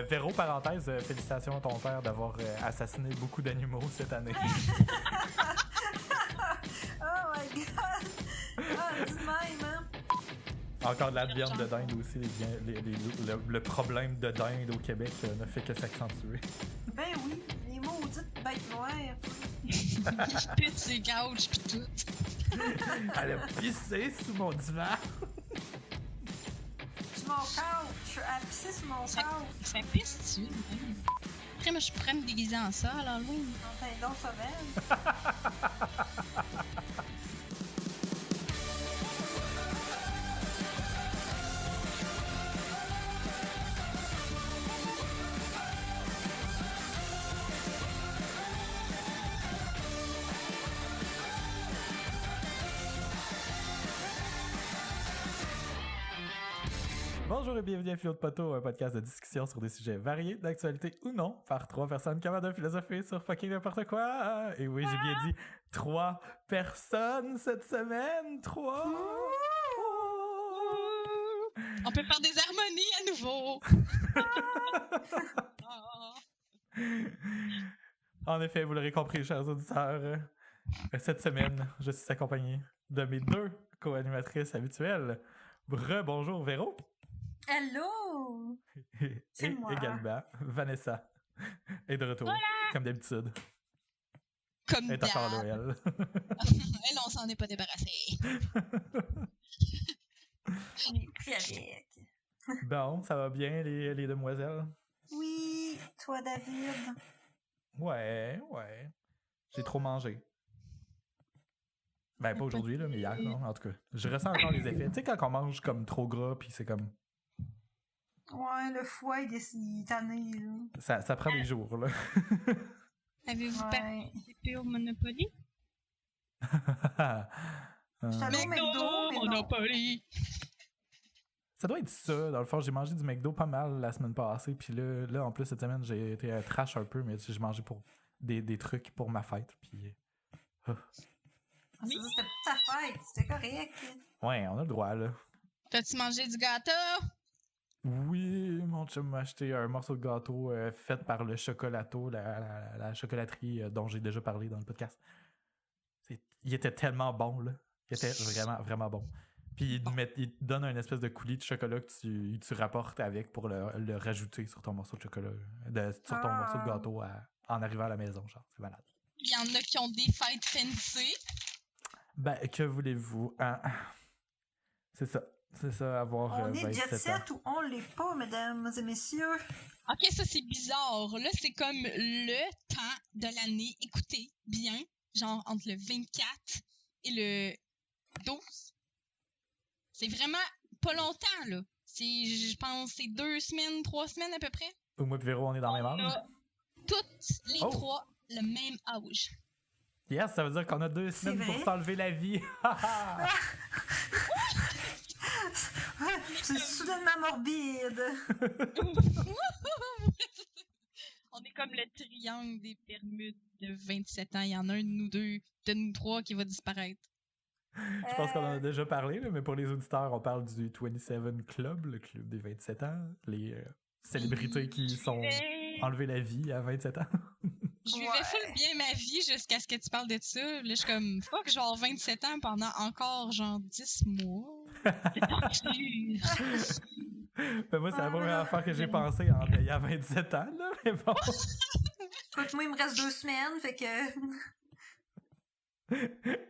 Véro, parenthèse, félicitations à ton père d'avoir assassiné beaucoup d'animaux cette année. Oh my god! Ah, du même, hein? Encore de la viande de dinde aussi. Le problème de dinde au Québec ne fait que s'accentuer. Ben oui, les maudites bêtes noires. Il pète ses couches pis tout. Elle a pissé sous mon divan. Sur mon couch! Elle a pissé sur mon couch! Ça pisse-tu? Après, moi, je pourrais me déguiser en ça à l'Halloween. Enfin, donc, sauvage. Bonjour et bienvenue à Philo de Poteau, un podcast de discussion sur des sujets variés, d'actualité ou non, par trois personnes capables de philosopher sur fucking n'importe quoi. Et oui, j'ai bien dit 3 personnes cette semaine. 3! On peut faire des harmonies à nouveau. En effet, vous l'aurez compris, chers auditeurs, cette semaine, je suis accompagné de mes 2 co-animatrices habituelles. Bonjour Véro. Hello! C'est Et moi. également Vanessa est de retour, comme d'habitude. Comme Elle est d'hab. encore là, elle. Elle, on s'en est pas débarrassé. Puis avec. Bon, ça va bien les demoiselles? Oui, toi, David. Ouais. J'ai trop mangé. Ben, pas aujourd'hui, là, mais hier, non, en tout cas. Je ressens encore les effets. Tu sais, quand on mange comme trop gras, puis c'est comme... Ouais, le foie, il est tanné, là. Ça prend des jours, là. Avez-vous Ouais. participé au Monopoly? J'étais allée au McDo, mais non. Monopoly! Ça doit être ça. Dans le fond, j'ai mangé du McDo pas mal la semaine passée, puis là en plus, cette semaine, j'ai été trash un peu, mais j'ai mangé pour des trucs pour ma fête, puis... Oui. C'était pas ta fête, c'était correct. Ouais, on a le droit, là. T'as-tu mangé du gâteau? Oui, mon chum m'a acheté un morceau de gâteau fait par le Chocolato, la chocolaterie dont j'ai déjà parlé dans le podcast. Il était tellement bon, là. Il était vraiment, vraiment bon. Puis il te donne une espèce de coulis de chocolat que tu rapportes avec pour le rajouter sur ton morceau de chocolat, sur ton morceau de gâteau en arrivant à la maison, genre. C'est malade. Il y en a qui ont des fêtes fancy. Ben, que voulez-vous? Hein? C'est ça, avoir On est 27 jet ans. set ou on l'est pas, mesdames et messieurs. Ok, ça c'est bizarre. Là, c'est comme le temps de l'année. Écoutez bien, genre entre le 24 et le 12. C'est vraiment pas longtemps, là. Je pense c'est 2 semaines, 3 semaines à peu près. Moi et Véro, on est dans le même On âge. a toutes les Oh. 3 le même âge. Yes, ça veut dire qu'on a 2 C'est semaines pour vrai? s'enlever la vie. C'est soudainement morbide. On est comme le triangle des Bermudes de 27 ans. Il y en a un de nous 3 qui va disparaître. Je pense qu'on en a déjà parlé, là, mais pour les auditeurs, on parle du 27 Club, le club des 27 ans, les célébrités qui sont enlevées la vie à 27 ans. Je vivais full bien ma vie jusqu'à ce que tu parles de ça. Là, je suis comme, fuck, je vais avoir 27 ans pendant encore, genre, 10 mois. C'est pas sûr. Ben moi, c'est la première affaire que j'ai pensé en ayant 27 ans, là, mais bon. Écoute, moi, il me reste 2 semaines, fait que...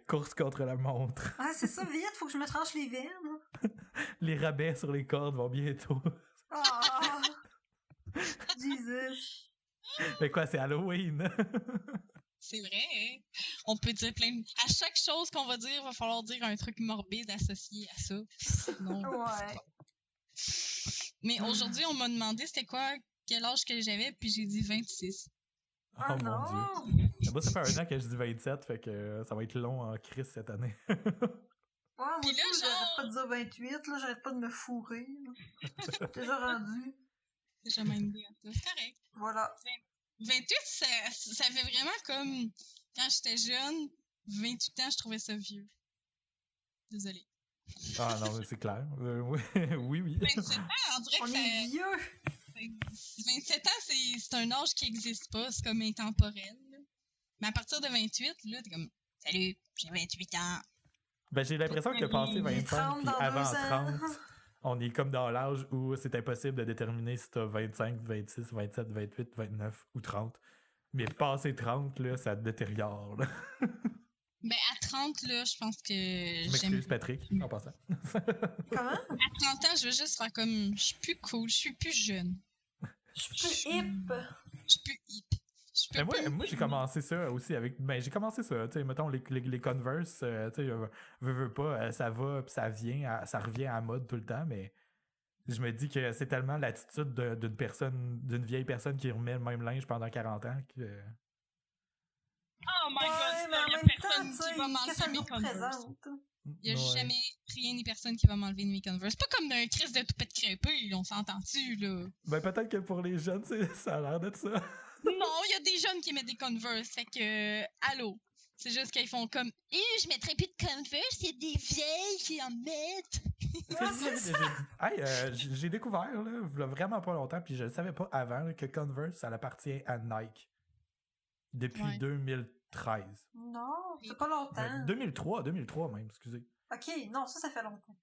Course contre la montre. Ah, c'est ça, vite, faut que je me tranche les veines. Les rabais sur les cordes vont bientôt. Ah! Jesus! Mais quoi, c'est Halloween? C'est vrai, hein? On peut dire plein de... À chaque chose qu'on va dire, il va falloir dire un truc morbide associé à ça. Sinon, Ouais. Mais aujourd'hui, on m'a demandé c'était quoi, quel âge que j'avais, puis j'ai dit 26. Oh Ah mon non! Dieu. Moi, ça fait 1 an que je dis 27, fait que ça va être long en crise cette année. Ouais, moi Puis là, aussi, j'arrête genre- pas de dire 28, là, j'arrête pas de me fourrer. Là. Déjà rendu. C'est jamais une idée. C'est correct. Voilà. 28, ça fait vraiment comme quand j'étais jeune, 28 ans, je trouvais ça vieux. Désolée. Ah non, mais c'est clair. Oui. 27 ans, on dirait On que est vieux! c'est un âge qui n'existe pas, c'est comme intemporel. Là. Mais à partir de 28, là, t'es comme « Salut, j'ai 28 ans. » Ben, j'ai l'impression que passé 25 puis avant 30, on est comme dans l'âge où c'est impossible de déterminer si t'as 25, 26, 27, 28, 29 ou 30. Mais passé 30, là, ça te détériore. Là. Ben, à 30, là, je pense que Je m'excuse, Patrick, en passant. Comment? À 30 ans, je veux juste faire comme... Je suis plus cool, je suis plus jeune. Je suis plus hip. Je suis plus hip. Ben moi j'ai commencé ça aussi avec. Ben, j'ai commencé ça, tu sais, mettons, les Converse, tu sais, veux pas, ça va, puis ça vient, ça revient à la mode tout le temps, mais je me dis que c'est tellement l'attitude d'une vieille personne qui remet le même linge pendant 40 ans que. Oh my god, mais en il y a même personne temps, qui va m'enlever mes Converse. représente. Il n'y a jamais rien ni personne qui va m'enlever mes Converse. C'est pas comme d'un Chris de toupette crêpée, on s'entend-tu, là? Ben, peut-être que pour les jeunes, ça a l'air d'être ça. Non, il y a des jeunes qui mettent des Converse, fait que, allô. C'est juste qu'ils font comme, je mettrais plus de Converse, il y a des vieilles qui en mettent. J'ai découvert, là, il y a vraiment pas longtemps, puis je le savais pas avant, là, que Converse, ça appartient à Nike. Depuis 2013. Non, c'est pas longtemps. 2003 même, excusez. Ok, non, ça fait longtemps.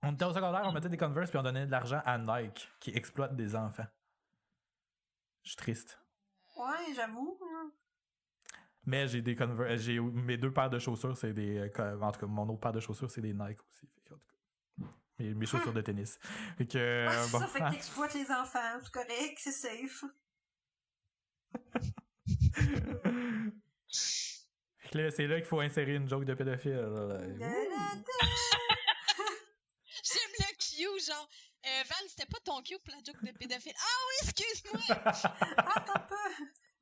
On était au secondaire, on mettait des Converse, puis on donnait de l'argent à Nike, qui exploite des enfants. Je suis triste. Ouais, j'avoue. Mais j'ai des Converse. J'ai mes 2 paires de chaussures, c'est des. En tout cas, mon autre paire de chaussures, c'est des Nike aussi. En tout cas, mes chaussures de tennis. Fait que. Ça fait que t'exploites les enfants. C'est correct, c'est safe. Fait que là, c'est là qu'il faut insérer une joke de pédophile. J'aime le cue, genre. Val, c'était pas ton cue pour la joke de pédophile. Ah oui, excuse-moi! Attends un peu!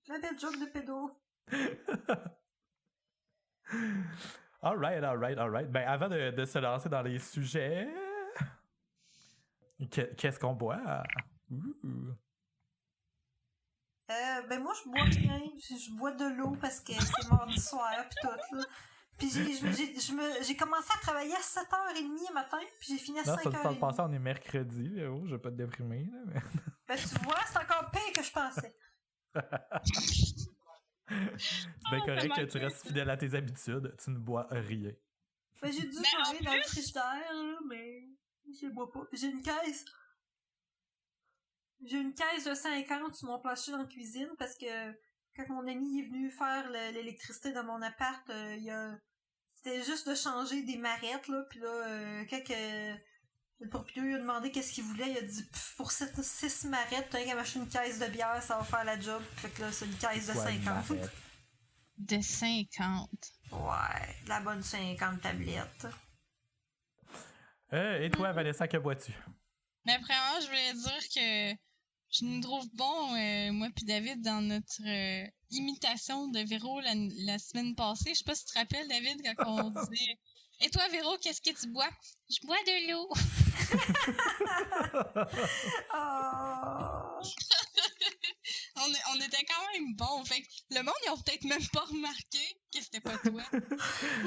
La belle joke de pédo. Alright. Ben, avant de se lancer dans les sujets, qu'est-ce qu'on boit? Ben moi, je bois rien. Je bois de l'eau parce que c'est mardi soir pis tout, là. Puis j'ai commencé à travailler à 7h30 le matin, puis j'ai fini à 5h30. Non, ça te passe, on est mercredi, là. Oh, je vais pas te déprimer, là. Mais... Ben tu vois, c'est encore pire que je pensais. C'est bien correct que tu restes fidèle à tes habitudes, tu ne bois rien. Ben j'ai dû boire dans le frigidaire, là, mais je bois pas. J'ai une caisse de 50 sur mon plancher dans la cuisine parce que quand mon ami est venu faire l'électricité dans mon appart, c'était juste de changer des marettes, là, pis là, quand le propriétaire a demandé qu'est-ce qu'il voulait, il a dit pour 6 marettes, t'as qu'à m'acheter une caisse de bière, ça va faire la job. Fait que là, c'est une caisse de 50. De 50. Ouais, de la bonne 50 tablettes. Et toi, Vanessa, que bois-tu? Mais premièrement, je voulais dire que je nous trouve bon, moi puis David, dans notre imitation de Véro la semaine passée. Je sais pas si tu te rappelles, David, quand on disait « Et toi, Véro, qu'est-ce que tu bois? »« Je bois de l'eau. » On était quand même bons. Fait que le monde, ils ont peut-être même pas remarqué que c'était pas toi.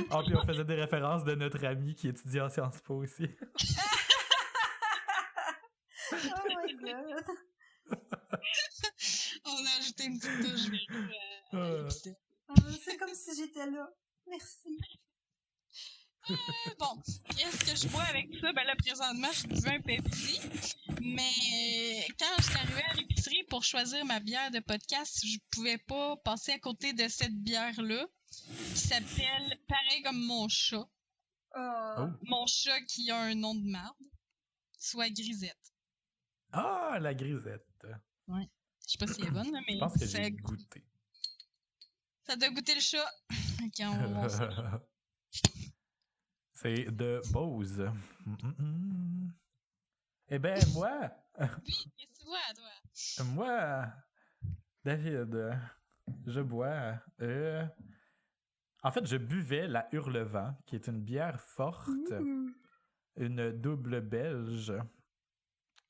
Ah, puis on faisait des références de notre ami qui étudie en Sciences Po aussi. Oh my god. On a ajouté une petite touche Véro. C'est comme si j'étais là. Merci. Bon, qu'est-ce que je bois avec ça? Ben là, présentement, je buvais un Pepsi. Mais quand je suis arrivée à l'épicerie pour choisir ma bière de podcast, je pouvais pas passer à côté de cette bière-là, qui s'appelle pareil comme mon chat. Mon chat qui a un nom de marde, soit Grisette. Ah, la Grisette. Ouais. Je sais pas si elle est bonne, là, mais je pense que j'ai goûté. Ça doit goûter le chat. Okay, on va voir ça. C'est de Bose. Eh ben, moi... Oui, qu'est-ce que tu bois, toi? Moi, David, je bois... En fait, je buvais la Hurlevent, qui est une bière forte, une double belge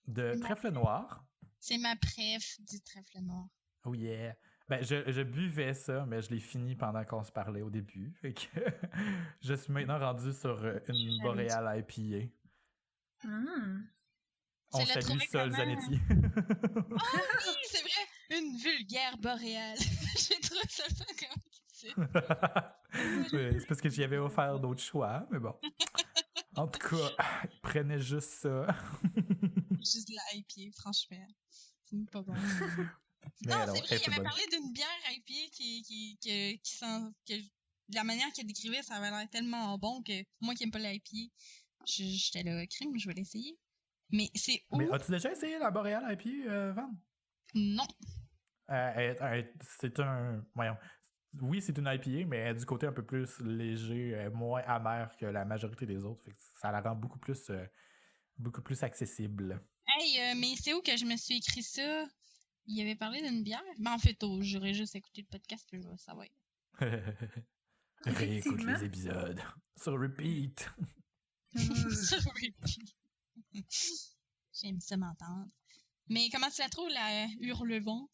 de trèfle noir. C'est ma préf du trèfle noir. Oh yeah! Ben, je buvais ça, mais je l'ai fini pendant qu'on se parlait au début. Fait que je suis maintenant rendu sur une Boréal IPA. On l'ai salue trouvé Sol comment? Zanetti. Ah oui, c'est vrai! Une vulgaire boréale. J'ai trouvé ça le fun comme titre. Ouais, c'est parce que j'y avais offert d'autres choix, mais bon. En tout cas, il prenait juste ça. Juste de la IPA, franchement. C'est pas bon. Mais Non, non, c'est elle vrai, il était avait bonne. parlé d'une bière IPA qui sent. De la manière qu'il décrivait, ça avait l'air tellement bon que moi qui aime pas la IPA, j'étais là, crime, je vais l'essayer. Mais c'est où? Mais as-tu déjà essayé la Boréal IPA, Van? Non. C'est un... Voyons. Oui, c'est une IPA, mais elle est du côté un peu plus léger, moins amer que la majorité des autres. Fait que ça la rend beaucoup plus accessible. Hey, mais c'est où que je me suis écrit ça? Il avait parlé d'une bière? Ben, en fait, j'aurais juste écouté le podcast puis je vais savoir. Réécoute Effectivement. les épisodes. Sur repeat. Sur repeat. J'aime ça m'entendre. Mais comment tu la trouves, la Hurlevent?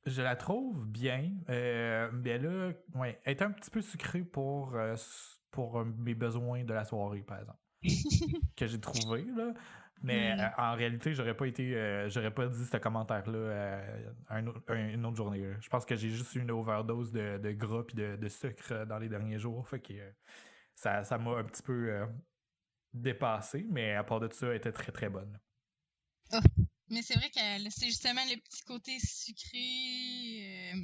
Je la trouve bien. Mais là, ouais, elle est un petit peu sucrée pour mes besoins de la soirée, par exemple. Que j'ai trouvé, là. Mais en réalité, j'aurais pas dit ce commentaire-là une autre journée. Là. Je pense que j'ai juste eu une overdose de gras et de sucre dans les derniers jours. Fait que ça m'a un petit peu dépassé, mais à part de ça, elle était très très bonne. Oh. Mais c'est vrai que c'est justement le petit côté sucré,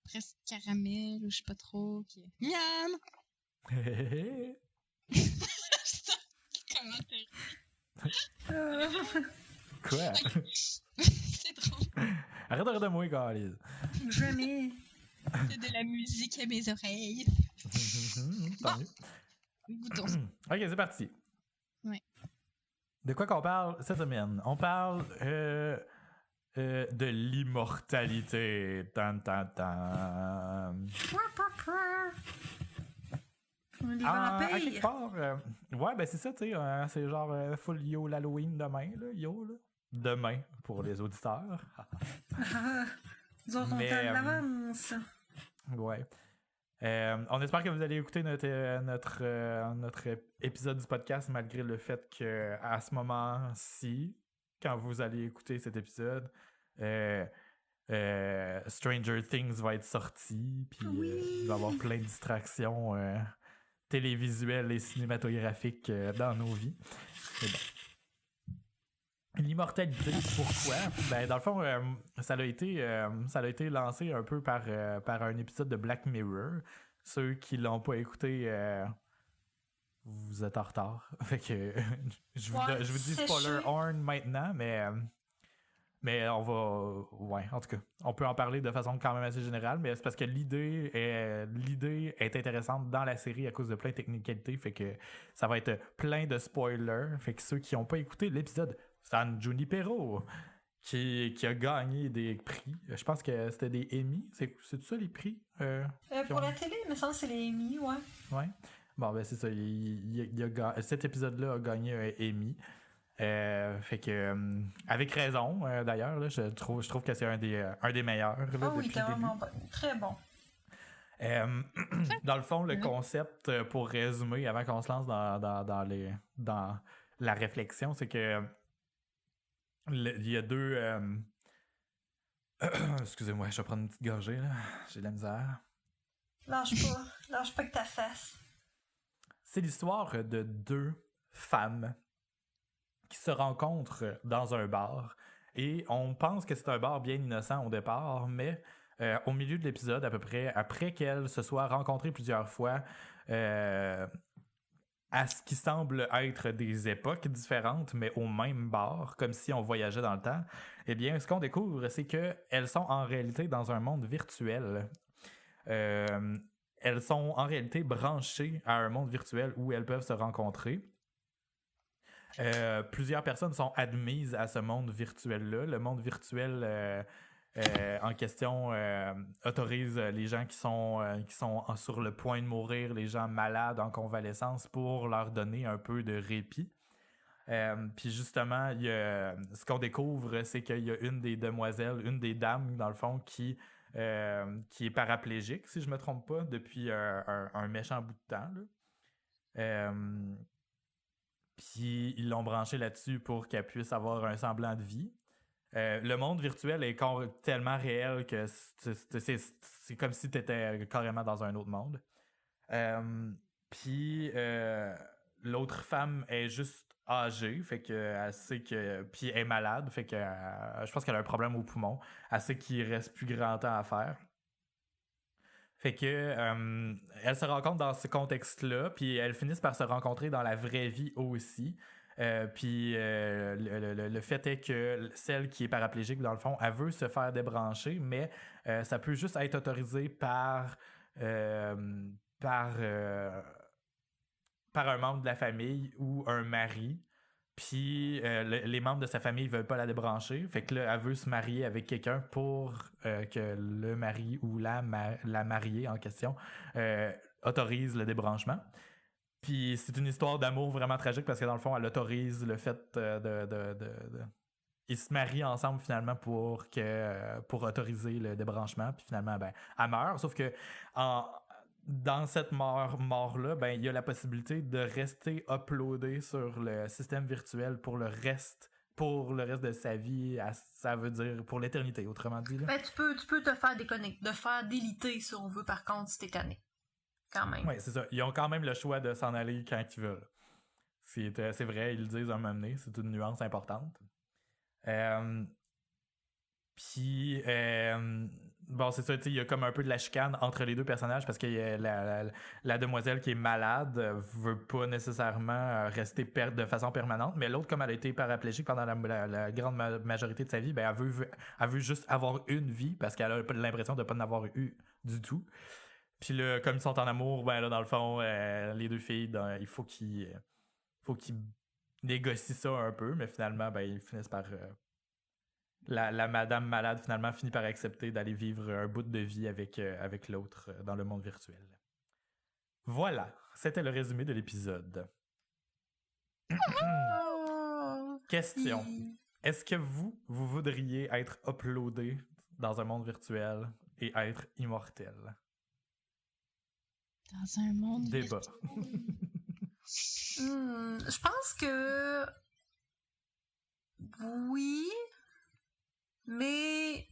presque caramel ou je sais pas trop. Miam! Comment Quoi? c'est drôle. Arrête de rire de moi, Carlis. Jamais. C'est de la musique à mes oreilles. Tant mieux. Goûtons. Ok, c'est parti. Ouais. De quoi qu'on parle cette semaine? On parle de l'immortalité. Tan, tan, tan. Les À vampires. quelque part, ouais, ben c'est ça, tu sais, c'est genre full yo l'Halloween demain, là, yo, là. Demain, pour les auditeurs. Nous autres, on Mais, t'a l'avance. Ouais. On espère que vous allez écouter notre épisode du podcast malgré le fait que à ce moment-ci, quand vous allez écouter cet épisode, Stranger Things va être sorti, puis il va y avoir plein de distractions télévisuelles et cinématographiques dans nos vies. Mais bon. L'immortalité, pourquoi? Ben, dans le fond, ça a été lancé un peu par un épisode de Black Mirror. Ceux qui l'ont pas écouté, vous êtes en retard. Fait que je vous dis spoiler horn maintenant, mais on va... Ouais, en tout cas, on peut en parler de façon quand même assez générale, mais c'est parce que l'idée est intéressante dans la série à cause de plein de technicalités, fait que ça va être plein de spoilers. Fait que ceux qui n'ont pas écouté l'épisode... San Junipero, qui a gagné des prix. Je pense que c'était des Emmy. C'est ça les prix? Pour la télé, il me semble que c'est les Emmy, ouais. Ouais. Bon, ben c'est ça. Cet épisode-là a gagné un Emmy. Fait que, avec raison, d'ailleurs, là, je trouve que c'est un des meilleurs. Là, Ah oui, depuis le début. vraiment bon. Très bon. Dans le fond, le concept, pour résumer, avant qu'on se lance dans la réflexion, c'est que il y a deux... Excusez-moi, je vais prendre une petite gorgée, là. J'ai de la misère. Lâche pas que ta face. C'est l'histoire de deux femmes qui se rencontrent dans un bar. Et on pense que c'est un bar bien innocent au départ, mais au milieu de l'épisode, à peu près, après qu'elles se soient rencontrées plusieurs fois, à ce qui semble être des époques différentes, mais au même bar, comme si on voyageait dans le temps, eh bien, ce qu'on découvre, c'est qu'elles sont en réalité dans un monde virtuel. Elles sont en réalité branchées à un monde virtuel où elles peuvent se rencontrer. Plusieurs personnes sont admises à ce monde virtuel-là. Le monde virtuel en question autorise les gens qui sont sur le point de mourir, les gens malades en convalescence, pour leur donner un peu de répit. Puis justement, ce qu'on découvre, c'est qu'il y a une des demoiselles, une des dames, dans le fond, qui est paraplégique, si je me trompe pas, depuis un méchant bout de temps, là. Puis ils l'ont branché là-dessus pour qu'elle puisse avoir un semblant de vie. Le monde virtuel est tellement réel que c'est comme si tu étais carrément dans un autre monde. Puis l'autre femme est juste âgée, fait que elle sait que. Puis elle est malade, fait que je pense qu'elle a un problème au poumon. Elle sait qu'il reste plus grand temps à faire. Fait que elle se rencontre dans ce contexte-là, puis elles finissent par se rencontrer dans la vraie vie aussi. Puis le fait est que celle qui est paraplégique, dans le fond, elle veut se faire débrancher, mais ça peut juste être autorisé par un membre de la famille ou un mari. Puis les membres de sa famille veulent pas la débrancher. Fait que là, elle veut se marier avec quelqu'un pour que le mari ou la mariée en question autorise le débranchement. Puis c'est une histoire d'amour vraiment tragique parce que dans le fond, elle autorise le fait ils se marient ensemble finalement pour autoriser le débranchement. Puis finalement, ben, elle meurt. Sauf que dans cette mort-là, ben, il y a la possibilité de rester uploadé sur le système virtuel pour le reste de sa vie. Ça veut dire pour l'éternité, autrement dit. Là. Ben, tu peux te faire déconnecter, de faire déliter si on veut, par contre, si t'es tanné. Quand même. Oui, c'est ça. Ils ont quand même le choix de s'en aller quand ils veulent. C'est vrai, ils le disent à un moment donné. C'est une nuance importante. Puis, bon, c'est ça, il y a comme un peu de la chicane entre les deux personnages parce que la demoiselle qui est malade veut pas nécessairement rester de façon permanente, mais l'autre, comme elle a été paraplégique pendant la grande majorité de sa vie, ben elle veut juste avoir une vie parce qu'elle a l'impression de pas en avoir eu du tout. Puis là, comme ils sont en amour, ben là, dans le fond, les deux filles, il faut qu'ils négocient ça un peu, mais finalement, ben, ils finissent par... La madame malade, finalement, finit par accepter d'aller vivre un bout de vie avec l'autre dans le monde virtuel. Voilà, c'était le résumé de l'épisode. Question. Est-ce que vous voudriez être uploadé dans un monde virtuel et être immortel? Dans un monde Débat. Je pense que oui, mais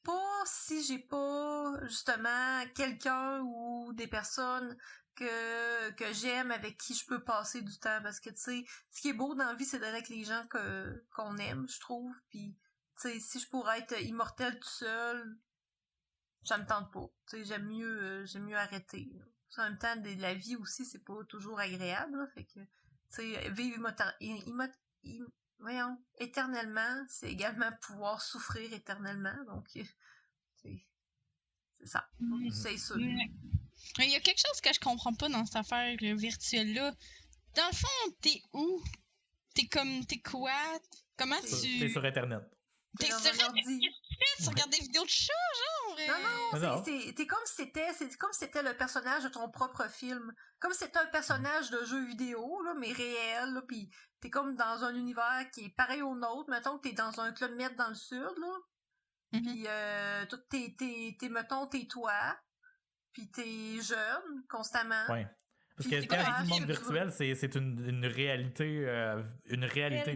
pas si j'ai pas justement quelqu'un ou des personnes que j'aime, avec qui je peux passer du temps, parce que tu sais, ce qui est beau dans la vie, c'est d'être avec les gens qu'on aime, je trouve. Puis tu sais, si je pourrais être immortel tout seul, ça me tente pas. Tu sais, j'aime mieux arrêter. Là. En même temps, la vie aussi, c'est pas toujours agréable. Là, fait que, tu sais, vivre éternellement, c'est également pouvoir souffrir éternellement. Donc, c'est ça. C'est sûr. Il y a quelque chose que je comprends pas dans cette affaire virtuelle-là. Dans le fond, t'es où? T'es quoi? Comment tu... T'es sur Internet. T'es sur ordi. Tu regardes des vidéos de chat, genre? Non, t'es comme si c'était le personnage de ton propre film. Comme si c'était un personnage de jeu vidéo, là, mais réel, là, pis t'es comme dans un univers qui est pareil au nôtre. Mettons que t'es dans un club med dans le sud, là. Pis, mettons, t'es toi. Pis t'es jeune, constamment. Ouais. Parce que quand je dis monde virtuel, c'est une réalité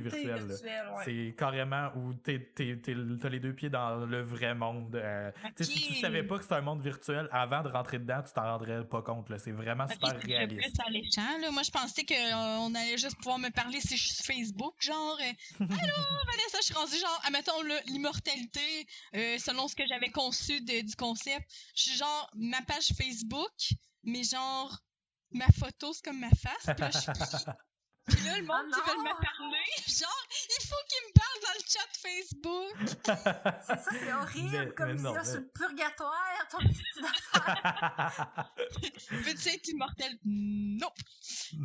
virtuelle. Ouais. C'est carrément où t'as les deux pieds dans le vrai monde. Okay. Si tu savais pas que c'était un monde virtuel, avant de rentrer dedans, tu t'en rendrais pas compte. Là. C'est vraiment super réaliste. C'est alléchant, là. Moi, je pensais qu'on allait juste pouvoir me parler si je suis sur Facebook, genre allô, Vanessa, je suis rendue genre, admettons, l'immortalité, selon ce que j'avais conçu du concept. Je suis genre, ma page Facebook, mais genre... Ma photo, c'est comme ma face, puis là, je suis Puis là, le monde qui veut me parler, genre, il faut qu'il me parle dans le chat Facebook. C'est ça, c'est horrible, comme si là, c'est le purgatoire, ton petit d'affaires. Veux-tu être immortel? Non.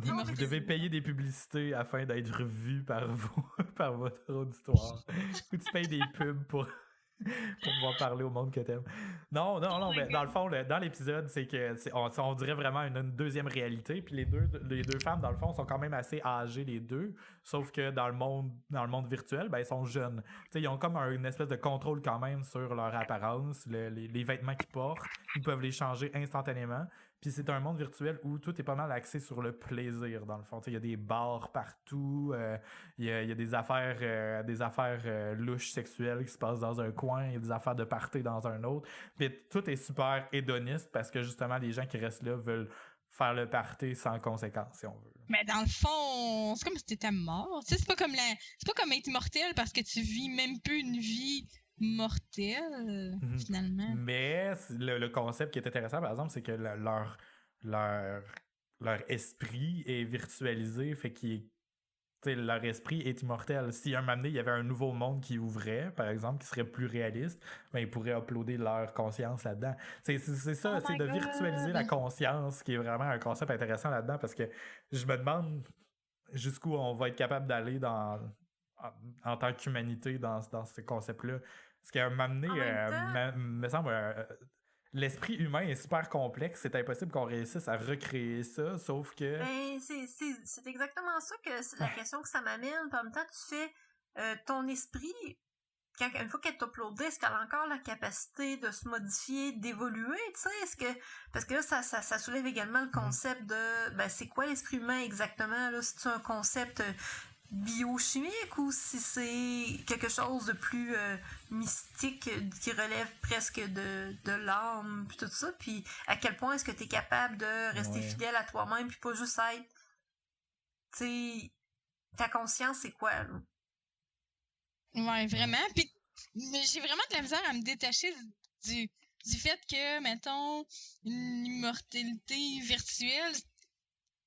Vous devez payer des publicités afin d'être vu par votre auditoire. Ou tu payes des pubs pour pouvoir parler au monde que t'aimes. Non, mais dans le fond, dans l'épisode, c'est que on dirait vraiment une deuxième réalité. Puis les deux femmes, dans le fond, sont quand même assez âgées, les deux. Sauf que dans le monde virtuel, ben, ils sont jeunes. T'sais, ils ont comme une espèce de contrôle quand même sur leur apparence, les vêtements qu'ils portent. Ils peuvent les changer instantanément. Puis c'est un monde virtuel où tout est pas mal axé sur le plaisir, dans le fond. Il y a des bars partout, il y a des affaires louches sexuelles qui se passent dans un coin, il y a des affaires de party dans un autre. Puis tout est super hédoniste parce que justement, les gens qui restent là veulent faire le party sans conséquence, si on veut. Mais dans le fond, c'est comme si t'étais mort. Tu sais, c'est pas comme être immortel parce que tu vis même plus une vie mortelle, finalement. Mais le concept qui est intéressant, par exemple, c'est que leur esprit est virtualisé, fait leur esprit est immortel. Si un moment donné, il y avait un nouveau monde qui ouvrait, par exemple, qui serait plus réaliste, ben, ils pourraient uploader leur conscience là-dedans. C'est ça, c'est de virtualiser la conscience qui est vraiment un concept intéressant là-dedans, parce que je me demande jusqu'où on va être capable d'aller en tant qu'humanité dans ce concept-là. Parce qu'à un moment donné, me semble... l'esprit humain est super complexe, c'est impossible qu'on réussisse à recréer ça, sauf que... Ben, c'est exactement ça que c'est la question que ça m'amène. En même temps, tu fais ton esprit, une fois qu'elle est uploadée, est-ce qu'elle a encore la capacité de se modifier, d'évoluer, tu sais? Parce que là, ça soulève également le concept de, ben, c'est quoi l'esprit humain exactement, là? C'est-tu un concept biochimique ou si c'est quelque chose de plus mystique qui relève presque de l'âme puis tout ça, puis à quel point est-ce que t'es capable de rester fidèle à toi-même puis pas juste être, tu sais, ta conscience c'est quoi là? Ouais, vraiment. Puis j'ai vraiment de la misère à me détacher du fait que, mettons, une immortalité virtuelle,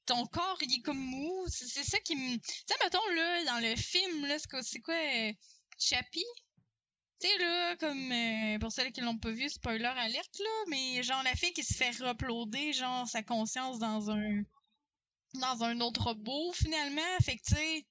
ton corps, il est comme mou. C'est ça qui me... Tu sais, mettons, là, dans le film, là, c'est quoi, Chappie? Tu sais, là, comme, pour celles qui l'ont pas vu, spoiler alerte, là, mais genre, la fille qui se fait uploader, genre, sa conscience dans un autre robot, finalement. Fait que, tu sais...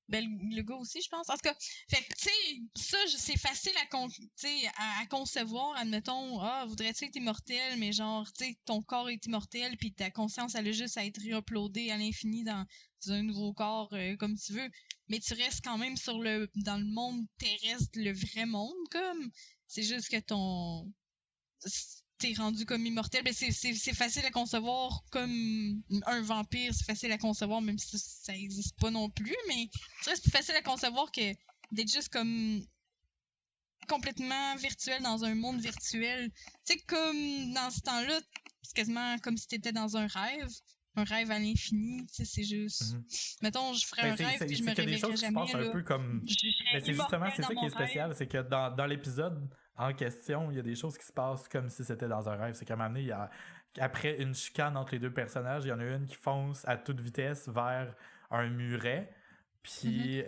Ben, le gars aussi, je pense. En tout cas, fait que, tu sais, ça, c'est facile à concevoir. Admettons, voudrais-tu être immortel, mais genre, tu sais, ton corps est immortel, puis ta conscience, elle a juste à être réuploadée à l'infini dans un nouveau corps, comme tu veux. Mais tu restes quand même dans le monde terrestre, le vrai monde, comme. C'est juste que t'es rendu comme immortel. Ben c'est facile à concevoir comme un vampire, c'est facile à concevoir, même si ça existe pas non plus, mais c'est plus facile à concevoir que d'être juste comme complètement virtuel dans un monde virtuel. Tu sais, comme dans ce temps-là, c'est quasiment comme si t'étais dans un rêve à l'infini, tu sais, c'est juste... Mettons, je ferais un rêve puis je me réveillerais jamais, là. Un peu comme... c'est justement, c'est ça qui est spécial, c'est que dans l'épisode en question, il y a des choses qui se passent comme si c'était dans un rêve. C'est qu'à un moment donné, après une chicane entre les deux personnages, il y en a une qui fonce à toute vitesse vers un muret, puis...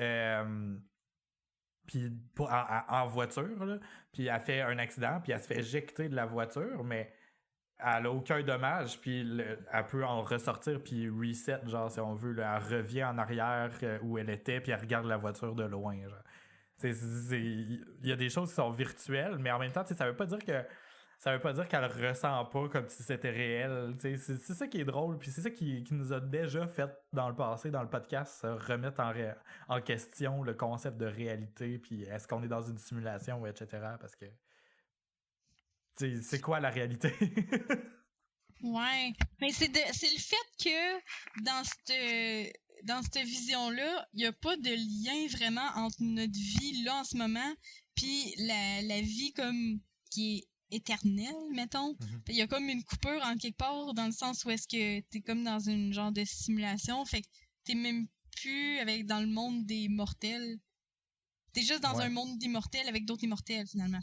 puis en voiture, là, puis elle fait un accident, puis elle se fait éjecter de la voiture, mais elle a aucun dommage, puis elle peut en ressortir, puis reset, genre, si on veut, là, elle revient en arrière où elle était, puis elle regarde la voiture de loin, genre. Il y a des choses qui sont virtuelles, mais en même temps, ça veut pas dire qu'elle ressent pas comme si c'était réel. C'est ça qui est drôle, puis c'est ça qui nous a déjà fait dans le passé, dans le podcast, remettre en question le concept de réalité, puis est-ce qu'on est dans une simulation, etc. Parce que c'est quoi la réalité? Ouais, mais c'est le fait que dans cette vision-là, il n'y a pas de lien vraiment entre notre vie là en ce moment puis la vie comme qui est éternelle, mettons. Il y a comme une coupure en quelque part dans le sens où est-ce que t'es comme dans une genre de simulation, fait que t'es même plus dans le monde des mortels. T'es juste dans un monde d'immortels avec d'autres immortels, finalement.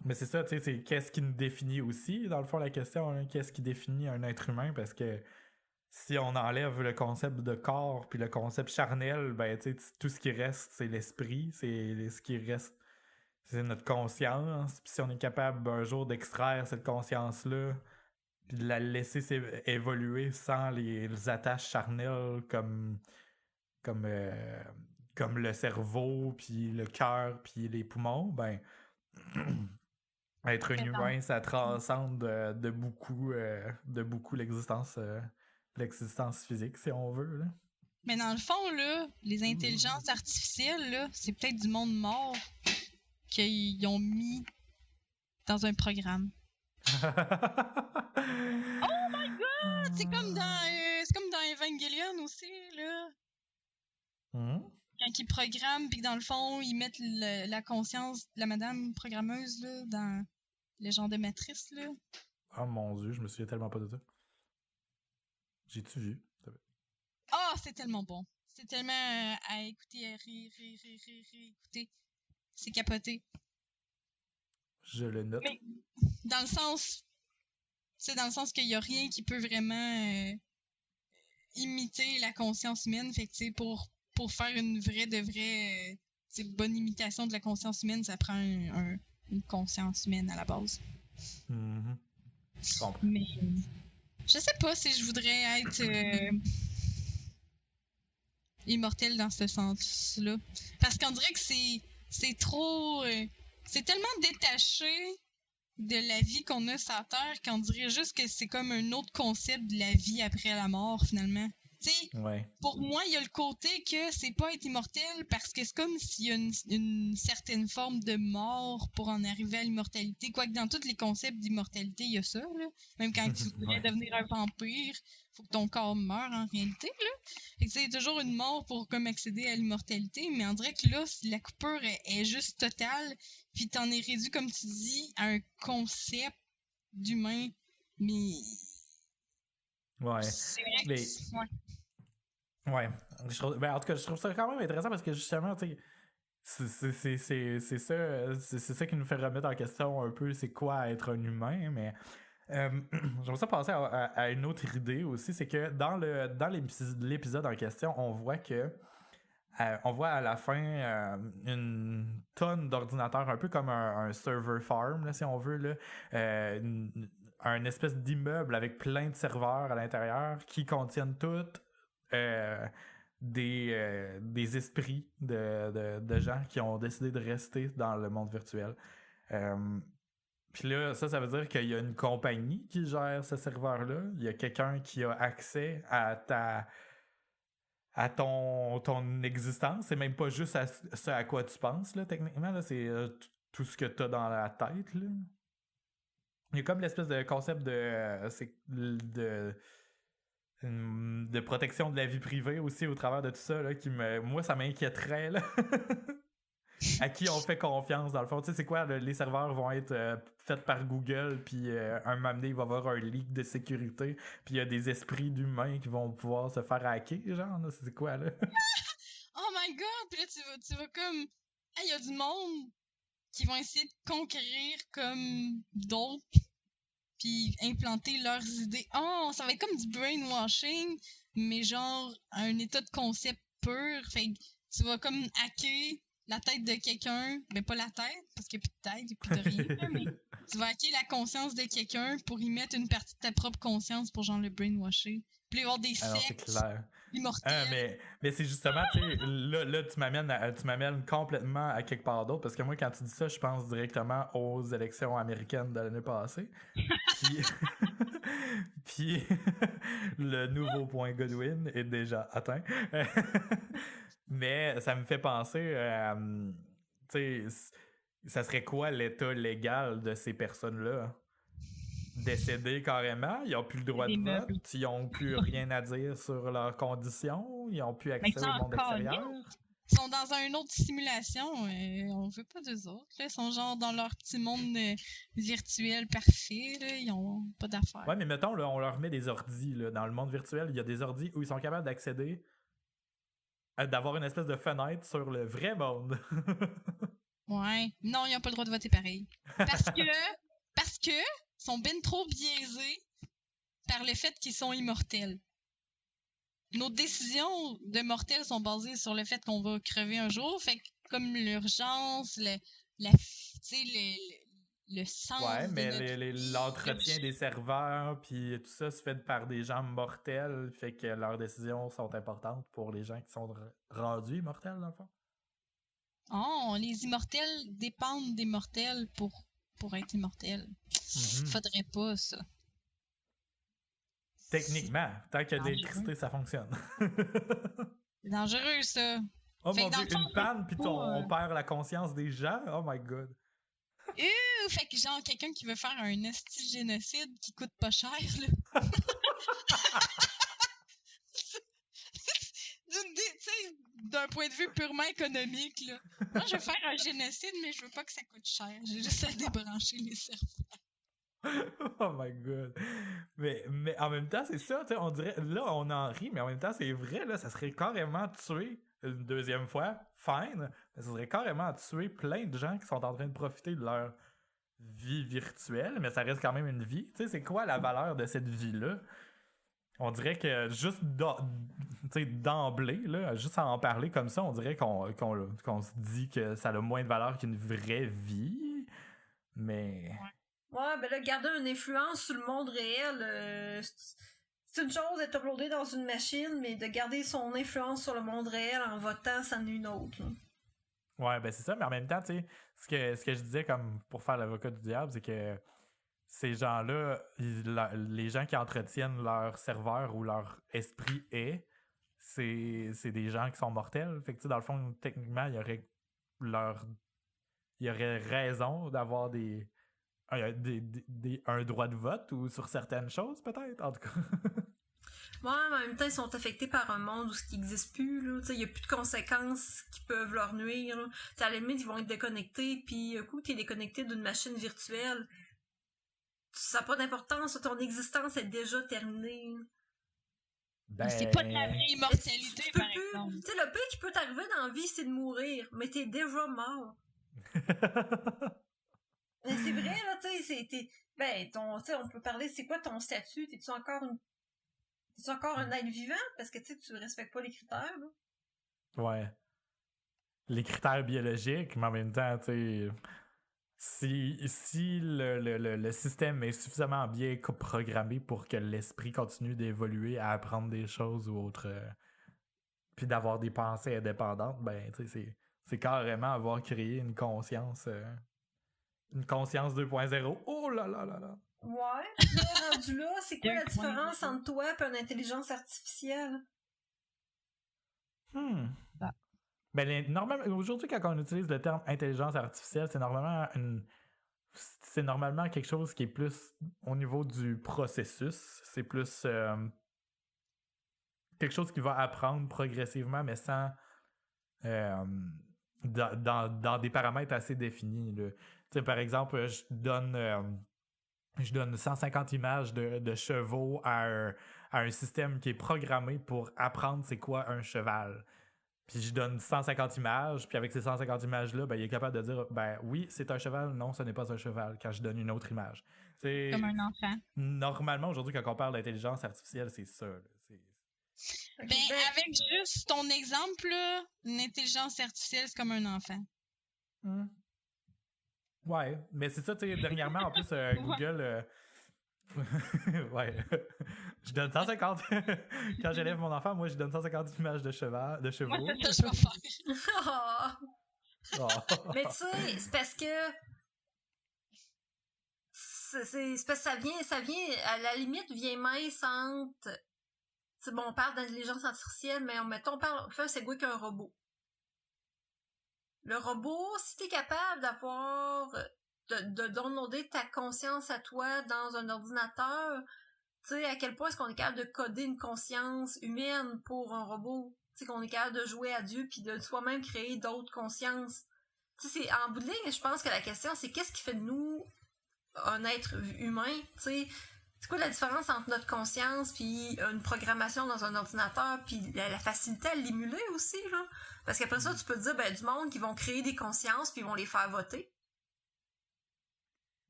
Mais c'est ça, tu sais, c'est qu'est-ce qui nous définit aussi, dans le fond, la question, hein, qu'est-ce qui définit un être humain, parce que si on enlève le concept de corps puis le concept charnel, ben, tu sais, tout ce qui reste, c'est l'esprit, ce qui reste, c'est notre conscience, puis si on est capable un jour d'extraire cette conscience-là, puis de la laisser évoluer sans les attaches charnelles comme le cerveau, puis le cœur, puis les poumons, ben... Être un humain, ça transcende de beaucoup l'existence physique, si on veut. Là. Mais dans le fond, là, les intelligences artificielles, là, c'est peut-être du monde mort qu'ils ont mis dans un programme. Oh my god! C'est comme dans Evangelion aussi, là. Quand ils programment, puis que dans le fond, ils mettent la conscience de la madame programmeuse, là, dans le genre de matrice, là. Oh mon Dieu, je me souviens tellement pas de ça. J'ai-tu vu? Ah, c'est tellement bon. C'est tellement à écouter, à réécouter. C'est capoté. Je le note. Mais dans le sens... C'est dans le sens qu'il y a rien qui peut vraiment imiter la conscience humaine. Fait que, tu sais, pour faire une vraie bonne imitation de la conscience humaine, ça prend une conscience humaine à la base. Mm-hmm. Je comprends. Mais je sais pas si je voudrais être immortel dans ce sens-là. Parce qu'on dirait que c'est trop... c'est tellement détaché de la vie qu'on a sur la Terre qu'on dirait juste que c'est comme un autre concept de la vie après la mort, finalement. Tu sais, pour moi, il y a le côté que c'est pas être immortel parce que c'est comme s'il y a une certaine forme de mort pour en arriver à l'immortalité. Quoique dans tous les concepts d'immortalité, il y a ça, là. Même quand tu voudrais devenir un vampire, faut que ton corps meure en réalité, là. Fait que c'est toujours une mort pour comme accéder à l'immortalité, mais on dirait que là, la coupure est juste totale, puis t'en es réduit, comme tu dis, à un concept d'humain, mais... Ouais. C'est vrai que... Ouais. Ben, en tout cas, je trouve ça quand même intéressant parce que justement, tu sais, c'est ça qui nous fait remettre en question un peu c'est quoi être un humain, mais j'aimerais ça passer à une autre idée aussi, c'est que dans l'épisode en question, on voit à la fin une tonne d'ordinateurs, un peu comme un server farm, là, si on veut, là, un espèce d'immeuble avec plein de serveurs à l'intérieur qui contiennent toutes des esprits de gens qui ont décidé de rester dans le monde virtuel. Puis là, ça veut dire qu'il y a une compagnie qui gère ce serveur-là. Il y a quelqu'un qui a accès à ton existence. C'est même pas juste ce à quoi tu penses, là, techniquement. Là, c'est tout ce que tu as dans la tête. Là. Il y a comme l'espèce de concept de protection de la vie privée aussi au travers de tout ça, là, moi, ça m'inquiéterait, là. À qui on fait confiance, dans le fond. Tu sais, c'est quoi, les serveurs vont être faits par Google, puis un moment donné, il va y avoir un leak de sécurité, puis il y a des esprits d'humains qui vont pouvoir se faire hacker, genre, là, c'est quoi, là? Oh my god! Puis là, tu vas comme... Ah, il y a du monde qui vont essayer de conquérir comme d'autres, puis implanter leurs idées. Oh, ça va être comme du brainwashing, mais genre un état de concept pur. Fait que tu vas comme hacker la tête de quelqu'un, mais pas la tête, parce qu'il n'y a plus de tête, il n'y a plus de rien, mais tu vas hacker la conscience de quelqu'un pour y mettre une partie de ta propre conscience pour genre le brainwasher. Puis il va y avoir des sectes immortels. Mais c'est justement, tu sais, là tu m'amènes complètement à quelque part d'autre, parce que moi, quand tu dis ça, je pense directement aux élections américaines de l'année passée. Puis le nouveau point Godwin est déjà atteint. Mais ça me fait penser, tu sais, ça serait quoi l'état légal de ces personnes-là? Décédés carrément, ils n'ont plus le droit de vote, ils n'ont plus rien à dire sur leurs conditions, ils n'ont plus accès au monde extérieur. Ils sont dans une autre simulation, on veut pas d'eux autres. Là. Ils sont genre dans leur petit monde virtuel parfait, là. Ils ont pas d'affaires. Ouais, mais mettons, là, on leur met des ordis. Là. Dans le monde virtuel, il y a des ordis où ils sont capables d'accéder, d'avoir une espèce de fenêtre sur le vrai monde. Ouais. Non, ils n'ont pas le droit de voter pareil. Parce que ils sont ben trop biaisés par le fait qu'ils sont immortels. Nos décisions de mortels sont basées sur le fait qu'on va crever un jour. Fait que comme l'urgence, le sens. Ouais, mais l'entretien des serveurs, puis tout ça se fait par des gens mortels, fait que leurs décisions sont importantes pour les gens qui sont rendus immortels, dans le fond. Oh, les immortels dépendent des mortels pour être immortels. Faudrait pas, ça. Techniquement, tant qu'il y a de l'électricité, ça fonctionne. C'est dangereux, ça. Oh mon Dieu, une panne, puis on perd la conscience des gens? Oh my god. fait que genre, quelqu'un qui veut faire un esti génocide qui coûte pas cher, là. Tu sais, d'un point de vue purement économique, là. Moi, je veux faire un génocide, mais je veux pas que ça coûte cher. J'ai juste à débrancher les serveurs. Oh my god. Mais en même temps, c'est ça, tu sais, on dirait, là, on en rit, mais en même temps, c'est vrai, là, ça serait carrément tuer une deuxième fois, fine, mais ça serait carrément tuer plein de gens qui sont en train de profiter de leur vie virtuelle, mais ça reste quand même une vie. Tu sais, c'est quoi la valeur de cette vie-là? On dirait que juste d'emblée, là, juste à en parler comme ça, on dirait qu'on se dit que ça a moins de valeur qu'une vraie vie, mais... Ouais, ben là, garder une influence sur le monde réel, c'est une chose d'être uploadé dans une machine, mais de garder son influence sur le monde réel en votant, c'en est une autre. Là. Ouais, ben c'est ça, mais en même temps, tu sais, ce que je disais comme pour faire l'avocat du diable, c'est que ces gens-là, les gens qui entretiennent leur serveur ou leur esprit c'est des gens qui sont mortels. Fait que, tu sais, dans le fond, techniquement, il y aurait raison d'avoir un droit de vote ou sur certaines choses, peut-être, en tout cas. Ouais, mais en même temps, ils sont affectés par un monde où ce qui n'existe plus, là. Tu sais, il n'y a plus de conséquences qui peuvent leur nuire, là. T'sais, à la limite, ils vont être déconnectés, puis un coup, t'es déconnecté d'une machine virtuelle. Ça n'a pas d'importance, ton existence est déjà terminée. Mais c'est pas de la vraie immortalité, tu peux par plus, exemple. Tu sais, le pire qui peut t'arriver dans la vie, c'est de mourir, mais t'es déjà mort. Mais c'est vrai, là, tu sais, on peut parler, c'est quoi ton statut? T'es-tu encore un être vivant? Parce que, tu sais, tu respectes pas les critères, là. Ouais. Les critères biologiques, mais en même temps, tu sais, si le système est suffisamment bien programmé pour que l'esprit continue d'évoluer, à apprendre des choses ou autre, puis d'avoir des pensées indépendantes, ben, tu sais, c'est carrément avoir créé une conscience 2.0. Oh là là là là! Ouais, là, rendu là, c'est quoi la différence entre toi et une intelligence artificielle? Ben, normalement, aujourd'hui, quand on utilise le terme intelligence artificielle, c'est normalement quelque chose qui est plus au niveau du processus. C'est plus quelque chose qui va apprendre progressivement, mais sans dans des paramètres assez définis. Là. Par exemple, je donne 150 images de chevaux à un système qui est programmé pour apprendre c'est quoi un cheval. Puis je donne 150 images, puis avec ces 150 images-là, ben, il est capable de dire ben oui, c'est un cheval, non, ce n'est pas un cheval, quand je donne une autre image. C'est, comme un enfant. Normalement, aujourd'hui, quand on parle d'intelligence artificielle, c'est ça. Là. Avec juste ton exemple, là, une intelligence artificielle, c'est comme un enfant. Ouais, mais c'est ça, tu sais, dernièrement, en plus, Google... ouais. Je donne 150. Quand j'élève mon enfant, moi, je donne 150 images de chevaux. Moi, c'est ça que je vais faire. Oh. Mais tu sais, c'est parce que... C'est parce que ça vient, à la limite, vient mince entre... C'est bon, on parle d'intelligence artificielle, mais on parle... c'est quoi qu'un robot? Le robot, si t'es capable d'avoir... de downloader ta conscience à toi dans un ordinateur, tu sais, à quel point est-ce qu'on est capable de coder une conscience humaine pour un robot? Tu sais, qu'on est capable de jouer à Dieu puis de soi-même créer d'autres consciences. Tu sais, en bout de ligne, je pense que la question, c'est qu'est-ce qui fait de nous un être humain? Tu sais, c'est quoi la différence entre notre conscience puis une programmation dans un ordinateur puis la facilité à l'émuler aussi, là? Parce qu'après ça, tu peux te dire, ben, du monde qui vont créer des consciences puis ils vont les faire voter.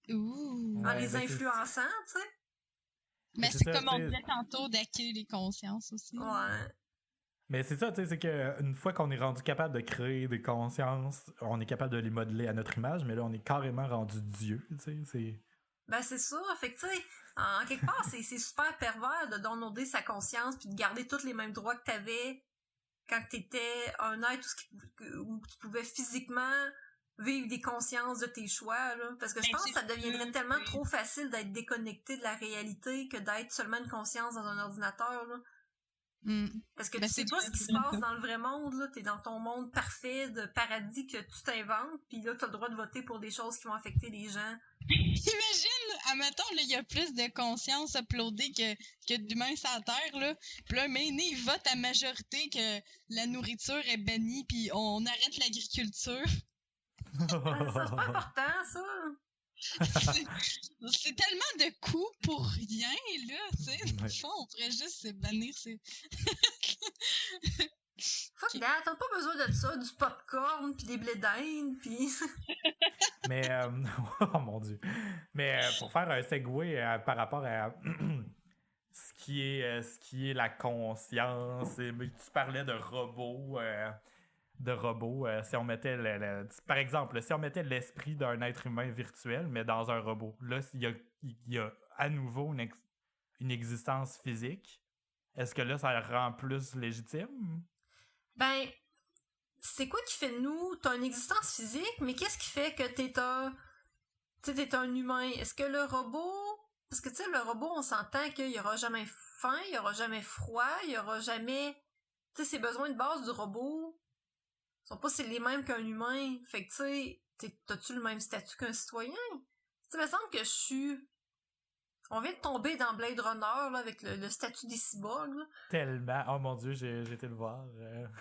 Ouh. En les influençant, tu sais. Mais c'est comme on disait tantôt d'acquérir les consciences aussi. Ouais. Mais c'est ça, tu sais, c'est qu'une fois qu'on est rendu capable de créer des consciences, on est capable de les modeler à notre image, mais là, on est carrément rendu Dieu, tu sais, c'est... Ben, c'est ça. Fait que, tu sais, en quelque part, c'est super pervers de downloader sa conscience puis de garder tous les mêmes droits que t'avais quand t'étais un être où tu pouvais physiquement vivre des consciences de tes choix, là. Parce que je pense que ça deviendrait tellement trop facile d'être déconnecté de la réalité que d'être seulement une conscience dans un ordinateur, là. Parce que Ben, tu sais c'est pas ce qui se vrai. passe dans le vrai monde, là. T'es dans ton monde parfait de paradis que tu t'inventes, puis là, t'as le droit de voter pour des choses qui vont affecter les gens. Imagine, admettons, là, il y a plus de conscience uploadée que d'humains sur la Terre, là. Puis là, maintenant, ils votent à majorité que la nourriture est bannie, puis on arrête l'agriculture. Ça, c'est pas important, ça. C'est tellement de coûts pour rien, là, tu sais. Dans le Ouais. fond, on pourrait juste se bannir ces... Fuck that, t'as pas besoin de ça, du popcorn, puis des blés d'Inde, puis... Mais, oh mon Dieu. Mais pour faire un segue par rapport à ce qui est la conscience, tu parlais de robots. Si on mettait par exemple, si on mettait l'esprit d'un être humain virtuel, mais dans un robot, là, il y a à nouveau une existence physique. Est-ce que là, ça le rend plus légitime? Ben, c'est quoi qui fait de nous? T'as une existence physique, mais qu'est-ce qui fait que t'es un humain? Est-ce que le robot... Parce que, tu sais, le robot, on s'entend qu'il y aura jamais faim, il y aura jamais froid, il y aura jamais... Tu sais, ses besoins de base du robot sont pas les mêmes qu'un humain. Fait que, tu sais, t'as-tu le même statut qu'un citoyen? Tu sais, il me semble que je suis... On vient de tomber dans Blade Runner, là, avec le statut des cyborgs, là. Tellement. Oh mon Dieu, j'ai été le voir.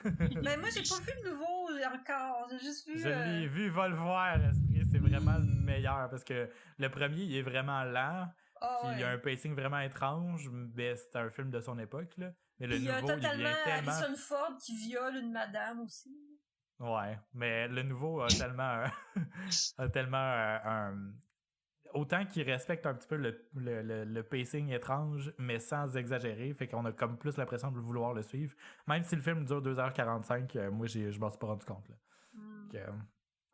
Ben, moi, j'ai pas vu le nouveau encore. J'ai juste vu... Je l'ai vu, va le voir, Esprit. C'est vraiment le meilleur parce que le premier, il est vraiment lent. Ah, Puis il y a ouais. un pacing vraiment étrange. Mais c'est un film de son époque, là. Mais le Puis il y a nouveau, il totalement vient tellement. Harrison Ford qui viole une madame aussi. Ouais, mais le nouveau a tellement, a tellement autant qu'il respecte un petit peu le pacing étrange, mais sans exagérer, fait qu'on a comme plus l'impression de vouloir le suivre. Même si le film dure 2h45, moi je m'en suis pas rendu compte. Là.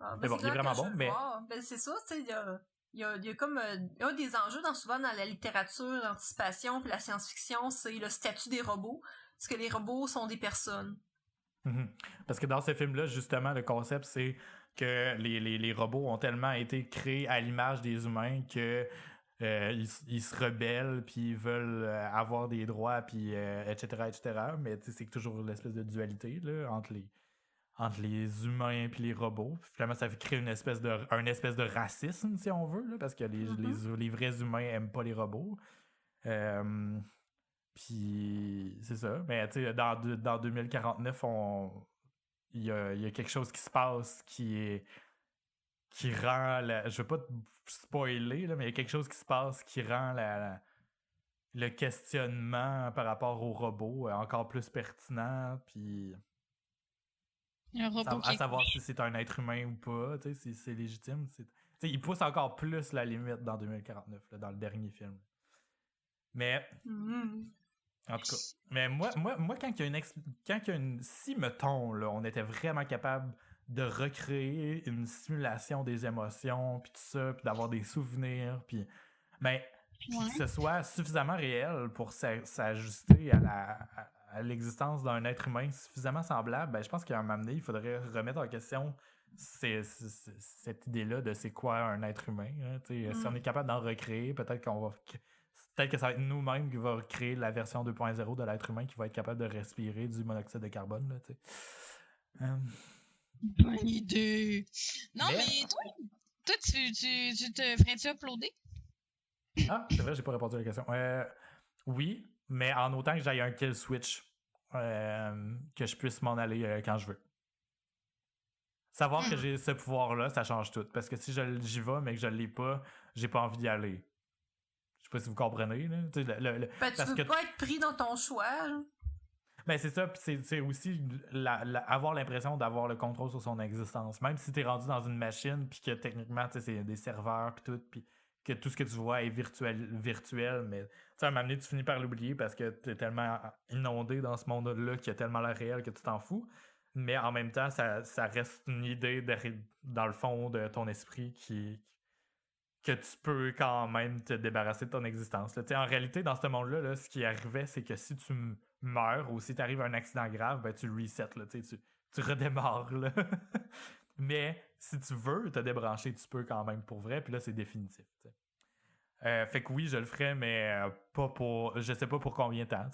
Ah, Mais bon, il est vraiment bon, mais... Ben, c'est ça, tu sais, il y a comme un des enjeux souvent dans la littérature, l'anticipation puis la science-fiction, c'est le statut des robots. Parce que les robots sont des personnes. Parce que dans ce film-là, justement, le concept, c'est que les robots ont tellement été créés à l'image des humains que ils se rebellent, puis ils veulent avoir des droits, puis etc., etc. Mais c'est toujours l'espèce de dualité là, entre les humains et les robots. Puis, finalement, ça fait créer une espèce de racisme, si on veut, là, parce que les vrais humains aiment pas les robots. Puis c'est ça. Mais tu sais, dans 2049, il y a quelque chose qui se passe qui rend je veux pas te spoiler, là, mais il y a quelque chose qui se passe qui rend le questionnement par rapport au robot encore plus pertinent. Puis Un robot qui à savoir si c'est un être humain ou pas, tu sais, si c'est légitime. Tu sais, il pousse encore plus la limite dans 2049, là, dans le dernier film. Mais en tout cas, mais moi quand il y a une si mettons là, on était vraiment capable de recréer une simulation des émotions puis tout ça, puis d'avoir des souvenirs, puis ben que ce soit suffisamment réel pour s'ajuster à l'existence d'un être humain suffisamment semblable, ben je pense qu'à un moment donné, il faudrait remettre en question cette idée-là de c'est quoi un être humain. Hein, si on est capable d'en recréer, peut-être que ça va être nous-mêmes qui va créer la version 2.0 de l'être humain qui va être capable de respirer du monoxyde de carbone. Là, Bonne idée. Non, mais toi tu te ferais-tu uploader? Ah, c'est vrai, j'ai pas répondu à la question. Oui, mais en autant que j'aille un kill switch, que je puisse m'en aller quand je veux. Savoir que j'ai ce pouvoir-là, ça change tout. Parce que si j'y vais, mais que je l'ai pas, j'ai pas envie d'y aller. Je sais pas si vous comprenez. Là. Tu peux pas être pris dans ton choix. Là. Ben c'est ça, puis c'est aussi avoir l'impression d'avoir le contrôle sur son existence. Même si t'es rendu dans une machine, puis que techniquement, c'est des serveurs, puis tout, puis que tout ce que tu vois est virtuel, mais à un moment donné, tu finis par l'oublier parce que t'es tellement inondé dans ce monde-là qu'il y a tellement l'air réel que tu t'en fous. Mais en même temps, ça reste une idée dans le fond de ton esprit que tu peux quand même te débarrasser de ton existence. Là. En réalité, dans ce monde-là, là, ce qui arrivait, c'est que si tu meurs ou si t'arrives à un accident grave, ben tu resets, là, tu redémarres. Là. Mais si tu veux te débrancher, tu peux quand même pour vrai, puis là, c'est définitif. T'sais. Fait que oui, je le ferais, mais pas pour. Je sais pas pour combien de temps.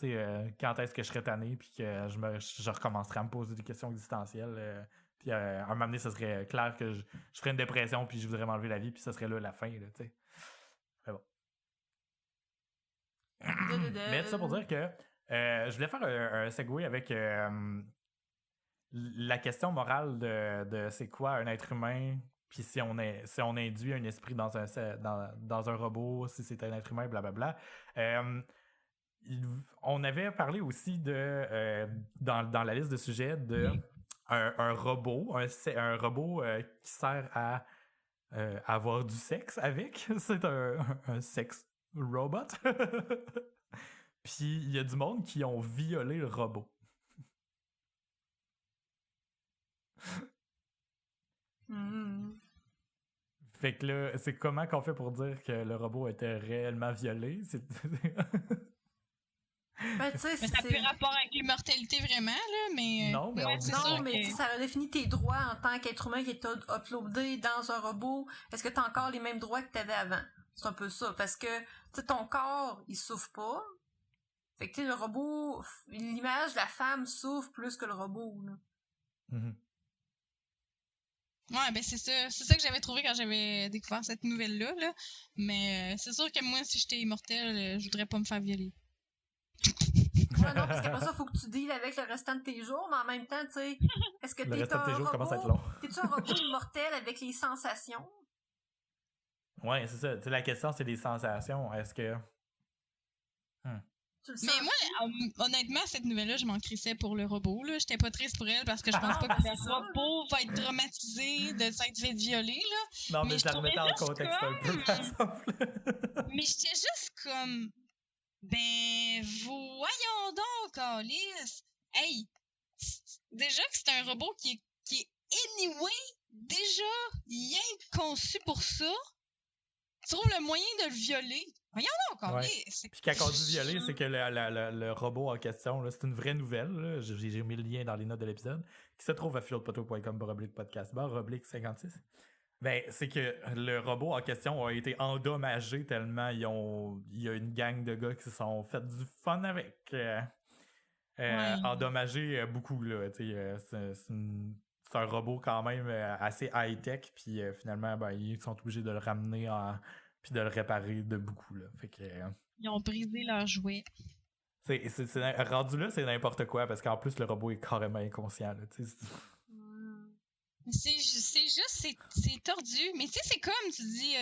Quand est-ce que je serais tanné, puis que je recommencerais à me poser des questions existentielles. Puis à un moment donné, ça serait clair que je ferais une dépression, puis je voudrais m'enlever la vie, puis ça serait là la fin. Là, mais bon. Mais tout ça pour dire que je voulais faire un segue avec la question morale de c'est quoi un être humain, puis si on induit un esprit dans un robot, si c'est un être humain, blablabla. On avait parlé aussi dans la liste de sujets de un robot, un robot qui sert à avoir du sexe avec. C'est un sex robot. Puis il y a du monde qui ont violé le robot. Fait que là, c'est comment qu'on fait pour dire que le robot était réellement violé? Ben, tu sais, Mais ça n'a plus rapport avec l'immortalité vraiment, là, mais... Non, mais ouais, on dit c'est ça. sûr non, mais que- ça redéfinit tes droits en tant qu'être humain qui est uploadé dans un robot. Est-ce que t'as encore les mêmes droits que t'avais avant? C'est un peu ça, parce que, tu sais, ton corps, il souffre pas. Fait que, tu sais, le robot, l'image de la femme souffre plus que le robot, là. Mhm. Ouais, ben c'est ça que j'avais trouvé quand j'avais découvert cette nouvelle-là, là. Mais c'est sûr que moi, si j'étais immortelle, je voudrais pas me faire violer. Ouais, non, parce qu'après ça, faut que tu deals avec le restant de tes jours, mais en même temps, tu sais, est-ce que Le t'es restant de tes un jours commence à être robot? long. T'es-tu un robot immortel avec les sensations? Ouais, c'est ça. La question, c'est les sensations. Est-ce que. Tu le Mais sens? moi, honnêtement, cette nouvelle-là, je m'en crissais pour le robot, là. J'étais pas triste pour elle parce que je pense Ah, pas que ben, le c'est ça, robot va être traumatisé de s'être fait violer, là. Non, mais Mais je je la trouvais remettais en juste contexte un peu, par exemple. Mais j'étais juste comme... Ben, voyons donc, Alice. Hey, déjà que c'est un robot qui est anyway, déjà rien que conçu pour ça, tu trouves le moyen de le violer. Voyons donc, Ouais. Alice. Puis quand on dit violer, c'est que le robot en question, là, c'est une vraie nouvelle. Là. J'ai mis le lien dans les notes de l'épisode, qui se trouve à philotpoto.com/podcast, /56. Ben, c'est que le robot en question a été endommagé tellement il y a une gang de gars qui se sont fait du fun avec. Ouais. Endommagé beaucoup, là. C'est un robot quand même assez high-tech, puis finalement, ben, ils sont obligés de le ramener puis de le réparer de beaucoup, là. Fait que... Ils ont brisé leur jouet. rendu là, c'est n'importe quoi, parce qu'en plus, le robot est carrément inconscient, là, tu sais. C'est juste, c'est tordu. Mais tu sais, c'est comme tu dis,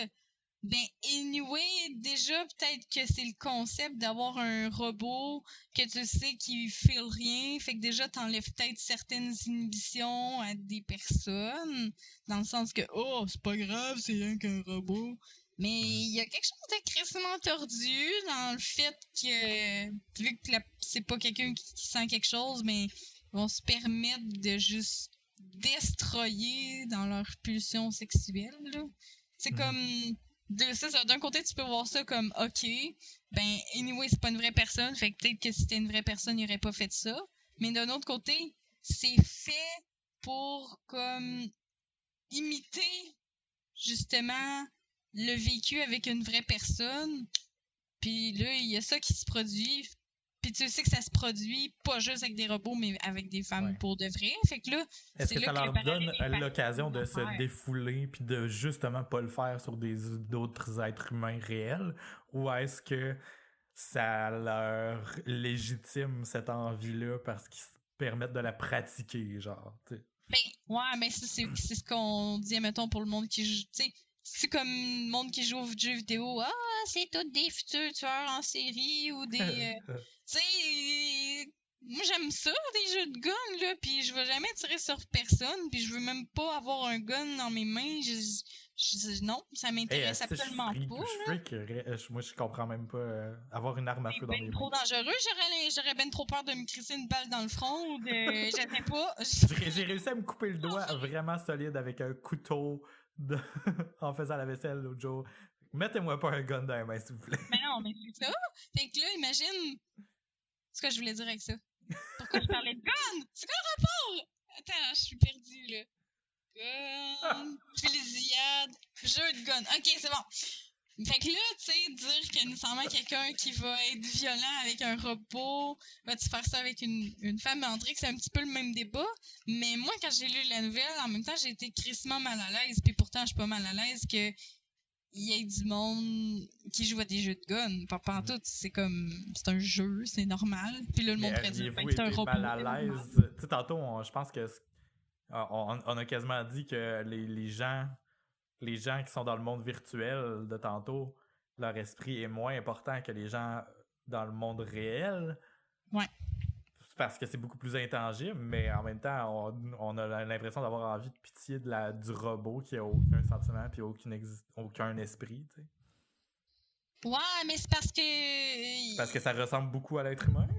ben, anyway, déjà, peut-être que c'est le concept d'avoir un robot que tu sais qui file rien. Fait que déjà, t'enlèves peut-être certaines inhibitions à des personnes. Dans le sens que, oh, c'est pas grave, c'est rien qu'un robot. Mais il y a quelque chose de crissement tordu dans le fait que, vu que c'est pas quelqu'un qui sent quelque chose, mais ils vont se permettre de juste destroyer dans leur pulsion sexuelle, là. C'est comme... d'un côté, tu peux voir ça comme, OK, ben, anyway, c'est pas une vraie personne, fait que peut-être que si c'était une vraie personne, il aurait pas fait ça. Mais d'un autre côté, c'est fait pour, comme, imiter, justement, le vécu avec une vraie personne. Puis là, il y a ça qui se produit. Puis tu sais que ça se produit pas juste avec des robots, mais avec des femmes pour de vrai. Fait que là, est-ce que ça leur donne l'occasion de se faire. défouler puis de justement pas le faire sur d'autres êtres humains réels? Ou est-ce que ça leur légitime cette envie-là parce qu'ils se permettent de la pratiquer, genre, tu sais? Ben, ouais, mais ça, c'est ce qu'on dit, mettons, pour le monde qui joue. Tu sais, c'est comme le monde qui joue aux jeux vidéo. Ah, c'est tous des futurs tueurs en série ou des. Tu sais, moi j'aime ça, des jeux de gun, là, puis je veux jamais tirer sur personne, puis je veux même pas avoir un gun dans mes mains. Non, ça m'intéresse absolument pas. Moi, je comprends même pas avoir une arme à feu dans mes mains. C'est trop dangereux, j'aurais ben trop peur de me crisser une balle dans le front ou de. Je sais pas. J'ai réussi à me couper le doigt vraiment solide avec un couteau en faisant la vaisselle l'autre jour. Mettez-moi pas un gun dans les mains, s'il vous plaît. Mais non, mais c'est ça. Fait que là, imagine ce que je voulais dire avec ça. Pourquoi je parlais de gun? C'est quoi le rapport? Attends, je suis perdue, là. Gun, fusillade, jeu de gun. Ok, c'est bon. Fait que là, tu sais, dire que nécessairement quelqu'un qui va être violent avec un robot, va-tu faire ça avec une femme? On dirait que c'est un petit peu le même débat. Mais moi, quand j'ai lu la nouvelle, en même temps, j'ai été crissement mal à l'aise. Puis pourtant, je suis pas mal à l'aise que il y ait du monde qui joue à des jeux de gun. Pas pantoute, c'est comme... C'est un jeu, c'est normal. Puis là, le monde pourrait dire, Auriez-vous c'est un été robot. mal à c'est normal. l'aise? Tu sais, tantôt, je pense que on a quasiment dit que les gens qui sont dans le monde virtuel de tantôt, leur esprit est moins important que les gens dans le monde réel. Ouais. Parce que c'est beaucoup plus intangible, mais en même temps, on a l'impression d'avoir envie de pitié du robot qui a aucun sentiment et aucun esprit. Tu sais. Ouais, mais c'est parce que... C'est parce que ça ressemble beaucoup à l'être humain.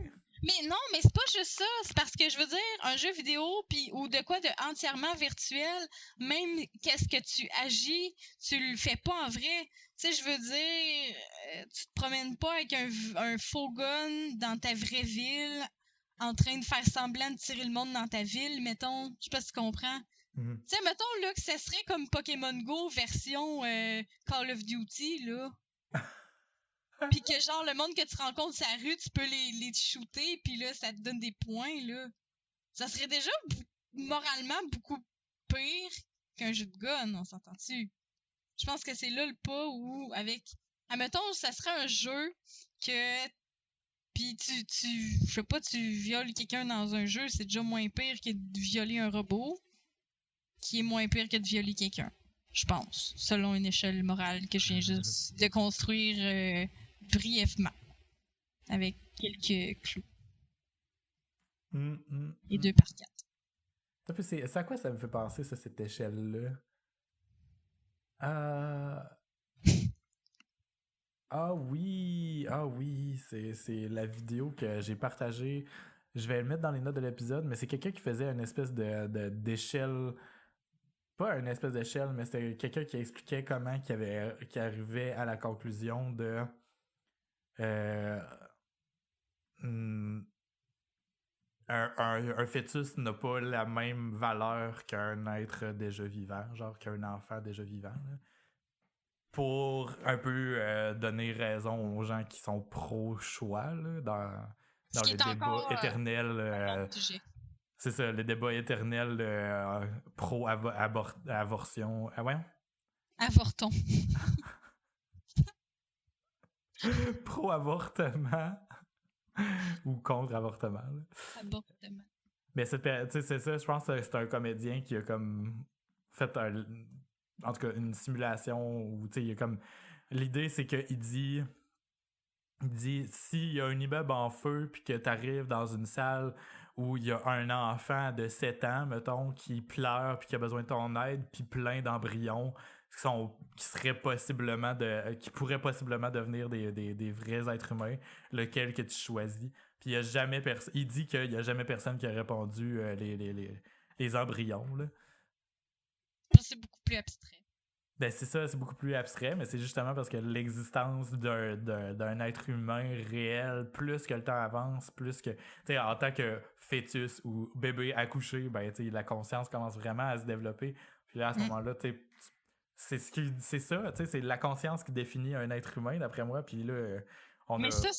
Mais non, mais c'est pas juste ça. C'est parce que je veux dire, un jeu vidéo ou de quoi de entièrement virtuel, même qu'est-ce que tu agis, tu le fais pas en vrai. Tu sais, je veux dire, tu te promènes pas avec un faux gun dans ta vraie ville en train de faire semblant de tirer le monde dans ta ville, mettons. Je sais pas si tu comprends. Mm-hmm. Tu sais, mettons là que ça serait comme Pokémon Go version Call of Duty, là. Pis que genre, le monde que tu rencontres sur la rue, tu peux les shooter, pis là, ça te donne des points, là. Ça serait déjà moralement beaucoup pire qu'un jeu de gun, on s'entend-tu? Je pense que c'est là le pas où, avec... Admettons, ça serait un jeu que... Pis je sais pas, tu violes quelqu'un dans un jeu, c'est déjà moins pire que de violer un robot, qui est moins pire que de violer quelqu'un. Je pense, selon une échelle morale que je viens juste de construire brièvement, avec quelques clous. Et 2 par 4. C'est à quoi ça me fait penser, ça, cette échelle-là? Ah oui, c'est la vidéo que j'ai partagée. Je vais le mettre dans les notes de l'épisode, mais c'est quelqu'un qui faisait une espèce d'échelle. Pas une espèce d'échelle, mais c'était quelqu'un qui expliquait comment qui arrivait à la conclusion de un fœtus n'a pas la même valeur qu'un être déjà vivant, genre qu'un enfant déjà vivant. Là. Pour un peu donner raison aux gens qui sont pro-choix là, dans le débat éternel. C'est ça, le débat éternel pro-avortion. Ah ouais? Avorton. Pro-avortement ou contre-avortement. Là. Avortement. Mais c'est ça, je pense que c'est un comédien qui a comme fait en tout cas une simulation où il y a comme l'idée c'est qu'il dit s'il y a un immeuble en feu puis que t'arrives dans une salle où il y a un enfant de 7 ans mettons qui pleure puis qui a besoin de ton aide puis plein d'embryons qui pourraient possiblement devenir des vrais êtres humains, lequel que tu choisis. Puis il dit qu'il y a jamais personne qui a répondu les embryons là. C'est beaucoup plus abstrait. Ben c'est ça, c'est beaucoup plus abstrait, mais c'est justement parce que l'existence d'un être humain réel, plus que le temps avance, plus que, tu sais, en tant que fœtus ou bébé accouché, ben tu sais, la conscience commence vraiment à se développer. Puis là, à ce moment-là, tu sais, c'est ça, tu sais, c'est la conscience qui définit un être humain, d'après moi, puis là... Mais ça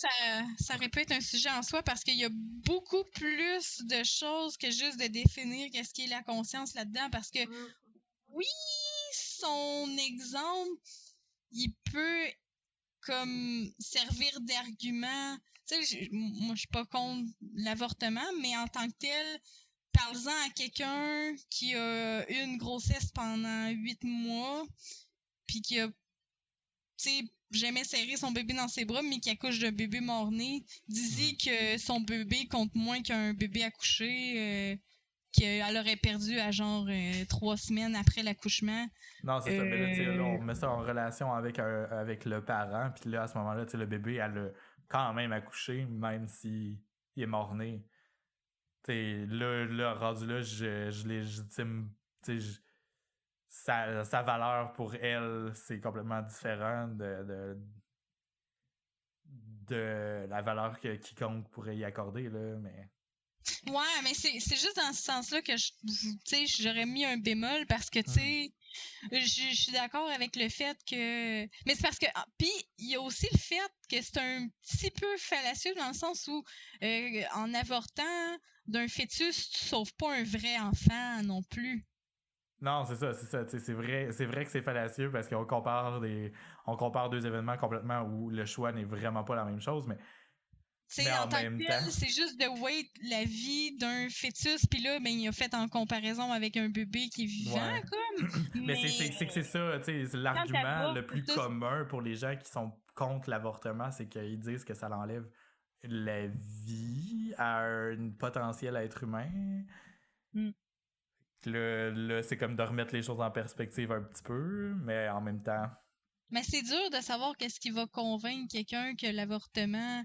aurait pu être un sujet en soi parce qu'il y a beaucoup plus de choses que juste de définir qu'est-ce qui est la conscience là-dedans, parce que oui, son exemple, il peut comme servir d'argument. Tu sais, moi, je suis pas contre l'avortement, mais en tant que tel, parle-en à quelqu'un qui a eu une grossesse pendant 8 mois, puis qui a, tu sais, jamais serré son bébé dans ses bras, mais qui accouche d'un bébé mort-né. Dis-y que son bébé compte moins qu'un bébé accouché, qu'elle aurait perdu à genre 3 semaines après l'accouchement. Non, c'est ça. Mais là, là, on met ça en relation avec le parent. Puis là, à ce moment-là, le bébé, elle a quand même accouché, même s'il est mort-né. Là, rendu là, je légitime. Sa valeur pour elle, c'est complètement différent de la valeur que quiconque pourrait y accorder, là, mais... Ouais, mais c'est juste dans ce sens-là que j'aurais mis un bémol parce que, tu sais, Je suis d'accord avec le fait que... Mais c'est parce que... Puis, il y a aussi le fait que c'est un petit peu fallacieux dans le sens où, en avortant d'un fœtus, tu sauves pas un vrai enfant non plus. Non, c'est ça. C'est vrai que c'est fallacieux parce qu'on compare deux événements complètement où le choix n'est vraiment pas la même chose, mais En en tant que même temps. tel, c'est juste de weight la vie d'un fœtus, puis là, ben, il a fait en comparaison avec un bébé qui est vivant, Ouais. comme. Mais Mais c'est que c'est ça, tu sais, c'est quand l'argument t'avortes, le plus c'est ça. commun pour les gens qui sont contre l'avortement, c'est qu'ils disent que ça l'enlève la vie à un potentiel être humain. Mm. Là, c'est comme de remettre les choses en perspective un petit peu, mais en même temps. Mais c'est dur de savoir qu'est-ce qui va convaincre quelqu'un que l'avortement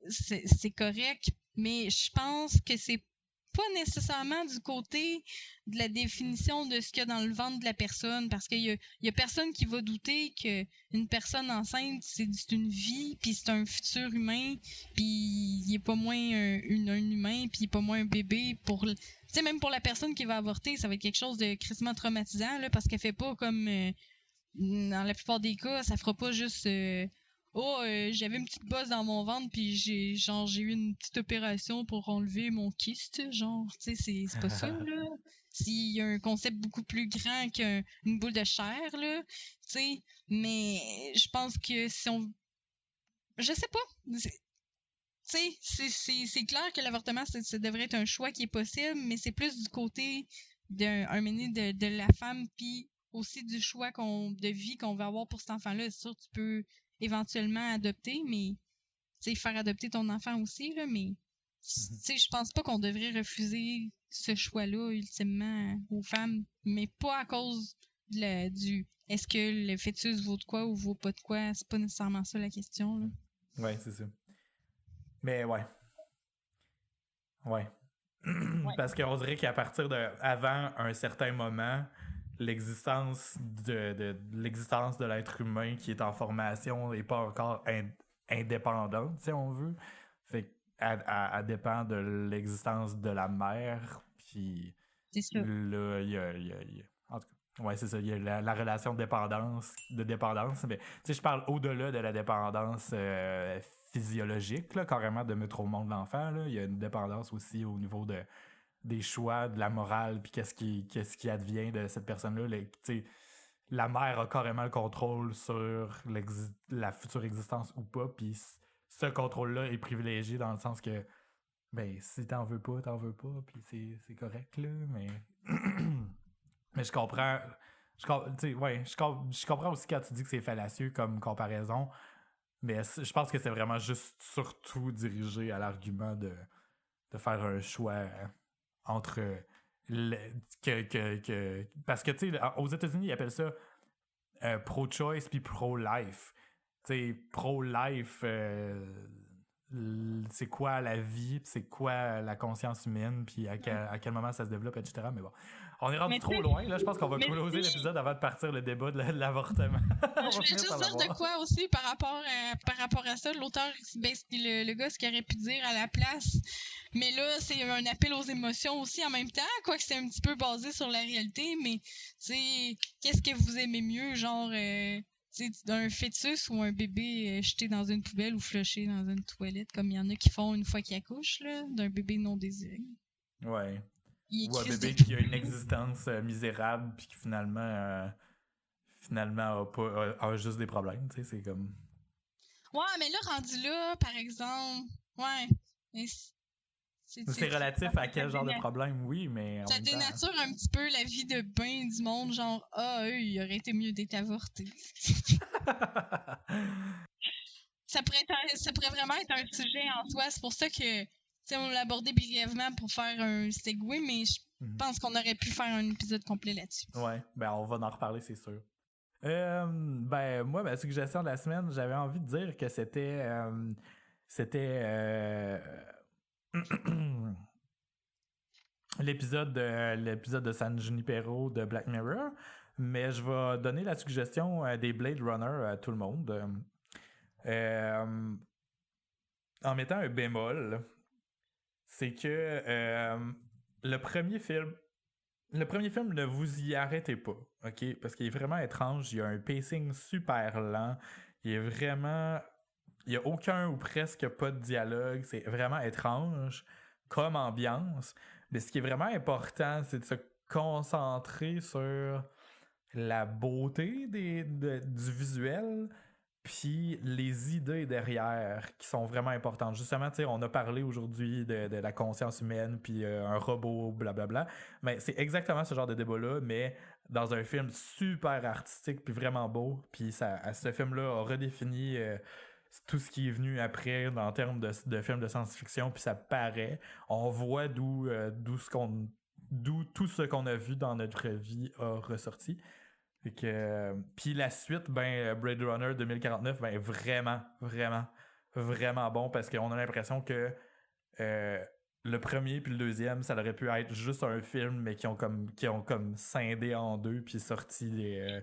c'est correct, mais je pense que c'est pas nécessairement du côté de la définition de ce qu'il y a dans le ventre de la personne, parce qu'il y a personne qui va douter qu'une personne enceinte, c'est une vie, puis c'est un futur humain, puis il est pas moins un humain, puis il est pas moins un bébé pour... Tu sais, même pour la personne qui va avorter, ça va être quelque chose de crissement traumatisant, là, parce qu'elle fait pas comme... dans la plupart des cas, ça fera pas juste j'avais une petite bosse dans mon ventre puis j'ai eu une petite opération pour enlever mon kyste, genre, tu sais, c'est pas ça, là. S'il y a un concept beaucoup plus grand qu'une boule de chair, là, tu sais, mais je pense que si on... Je sais pas. Tu sais, c'est clair que l'avortement, ça devrait être un choix qui est possible, mais c'est plus du côté de la femme, puis aussi du choix de vie qu'on va avoir pour cet enfant-là. C'est sûr, tu peux éventuellement adopter, mais tu sais, faire adopter ton enfant aussi, là, mais tu sais, je pense pas qu'on devrait refuser ce choix-là, ultimement, aux femmes, mais pas à cause du est-ce que le fœtus vaut de quoi ou vaut pas de quoi, c'est pas nécessairement ça la question, là. Ouais, c'est ça. Mais ouais. Ouais. Ouais. Parce qu'on dirait qu'à partir de. Avant un certain moment, l'existence l'existence de l'être humain qui est en formation n'est pas encore indépendante, si on veut. Fait qu'elle dépend de l'existence de la mère. Puis C'est ça. là, en tout cas, ouais, c'est ça. Il y a la relation de dépendance. Mais tu sais, je parle au-delà de la dépendance physiologique, là, carrément de mettre au monde l'enfant. Là. Il y a une dépendance aussi au niveau des choix, de la morale, puis qu'est-ce qui advient de cette personne-là. La mère a carrément le contrôle sur la future existence ou pas, puis ce contrôle-là est privilégié dans le sens que, ben, si t'en veux pas, puis c'est correct, là, mais... mais je comprends... Je comprends aussi quand tu dis que c'est fallacieux comme comparaison, mais je pense que c'est vraiment juste surtout dirigé à l'argument de faire un choix entre parce que tu sais aux États-Unis ils appellent ça pro-choice puis pro-life. Tu sais, pro-life c'est quoi la vie, c'est quoi la conscience humaine, puis à quel moment ça se développe, etc. Mais bon, on est rendu trop loin. Là, je pense qu'on va closer l'épisode avant de partir le débat de l'avortement. Je voulais juste dire de quoi aussi par rapport à ça. L'auteur, ben, le gars, ce qu'il aurait pu dire à la place. Mais là, c'est un appel aux émotions aussi en même temps, quoique c'est un petit peu basé sur la réalité. Mais, tu sais, qu'est-ce que vous aimez mieux, genre, un fœtus ou un bébé jeté dans une poubelle ou flushé dans une toilette, comme il y en a qui font une fois qu'ils accouchent, là, d'un bébé non désiré. Ouais. Ou un bébé qui a une existence misérable puis qui finalement a juste des problèmes, tu sais, c'est comme... Ouais, mais là, rendu là, par exemple, ouais, mais c'est relatif à quel genre de problème, oui, mais... Ça dénature un petit peu la vie de bain du monde, genre, eux, il aurait été mieux d'être avorté. ça pourrait vraiment être un sujet en soi. C'est pour ça que, on l'a abordé brièvement pour faire un segue, mais je pense qu'on aurait pu faire un épisode complet là-dessus. Ouais, ben on va en reparler, c'est sûr. Ben, moi, ma suggestion de la semaine, j'avais envie de dire que c'était l'épisode de San Junipero de Black Mirror, mais je vais donner la suggestion des Blade Runner à tout le monde. En mettant un bémol, c'est que le premier film Le premier film, ne vous y arrêtez pas, OK? Parce qu'il est vraiment étrange. Il y a un pacing super lent. Il est vraiment... Il y a aucun ou presque pas de dialogue. C'est vraiment étrange comme ambiance. Mais ce qui est vraiment important, c'est de se concentrer sur la beauté du visuel, puis les idées derrière qui sont vraiment importantes. Justement, tu sais, on a parlé aujourd'hui de la conscience humaine, puis un robot, blablabla. Mais c'est exactement ce genre de débat-là, mais dans un film super artistique, puis vraiment beau. Puis ce film-là a redéfini tout ce qui est venu après en termes de films de science-fiction, puis ça paraît. On voit d'où tout ce qu'on a vu dans notre vie a ressorti. Puis la suite, Blade Runner 2049, vraiment, vraiment, vraiment bon parce qu'on a l'impression que le premier puis le deuxième, ça aurait pu être juste un film, mais qui ont comme scindé en deux puis sorti des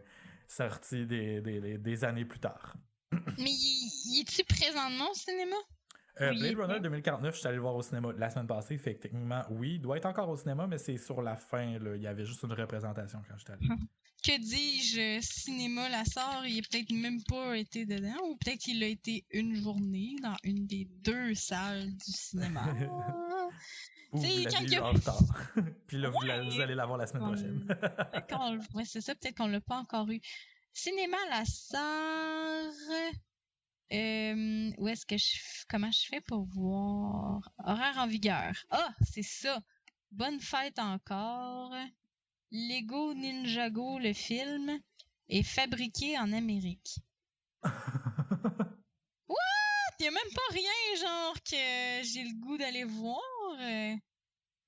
années plus tard. Mais y est-tu présentement au cinéma? Blade Runner 2049, je suis allé le voir au cinéma la semaine passée, fait que techniquement, oui, il doit être encore au cinéma, mais c'est sur la fin, là. Il y avait juste une représentation quand j'étais allé. Que dis-je, cinéma la sort, il a peut-être même pas été dedans, ou peut-être qu'il a été une journée dans une des 2 salles du cinéma. Ou vous l'avez eu en retard. Puis là, vous allez l'avoir la semaine prochaine. Ouais, c'est ça, peut-être qu'on l'a pas encore eu. Cinéma la sort... où est-ce que comment je fais pour voir? Horaire en vigueur. Ah, c'est ça. Bonne fête encore. Lego Ninjago, le film, est fabriqué en Amérique. What? Y a même pas rien, genre, que j'ai le goût d'aller voir.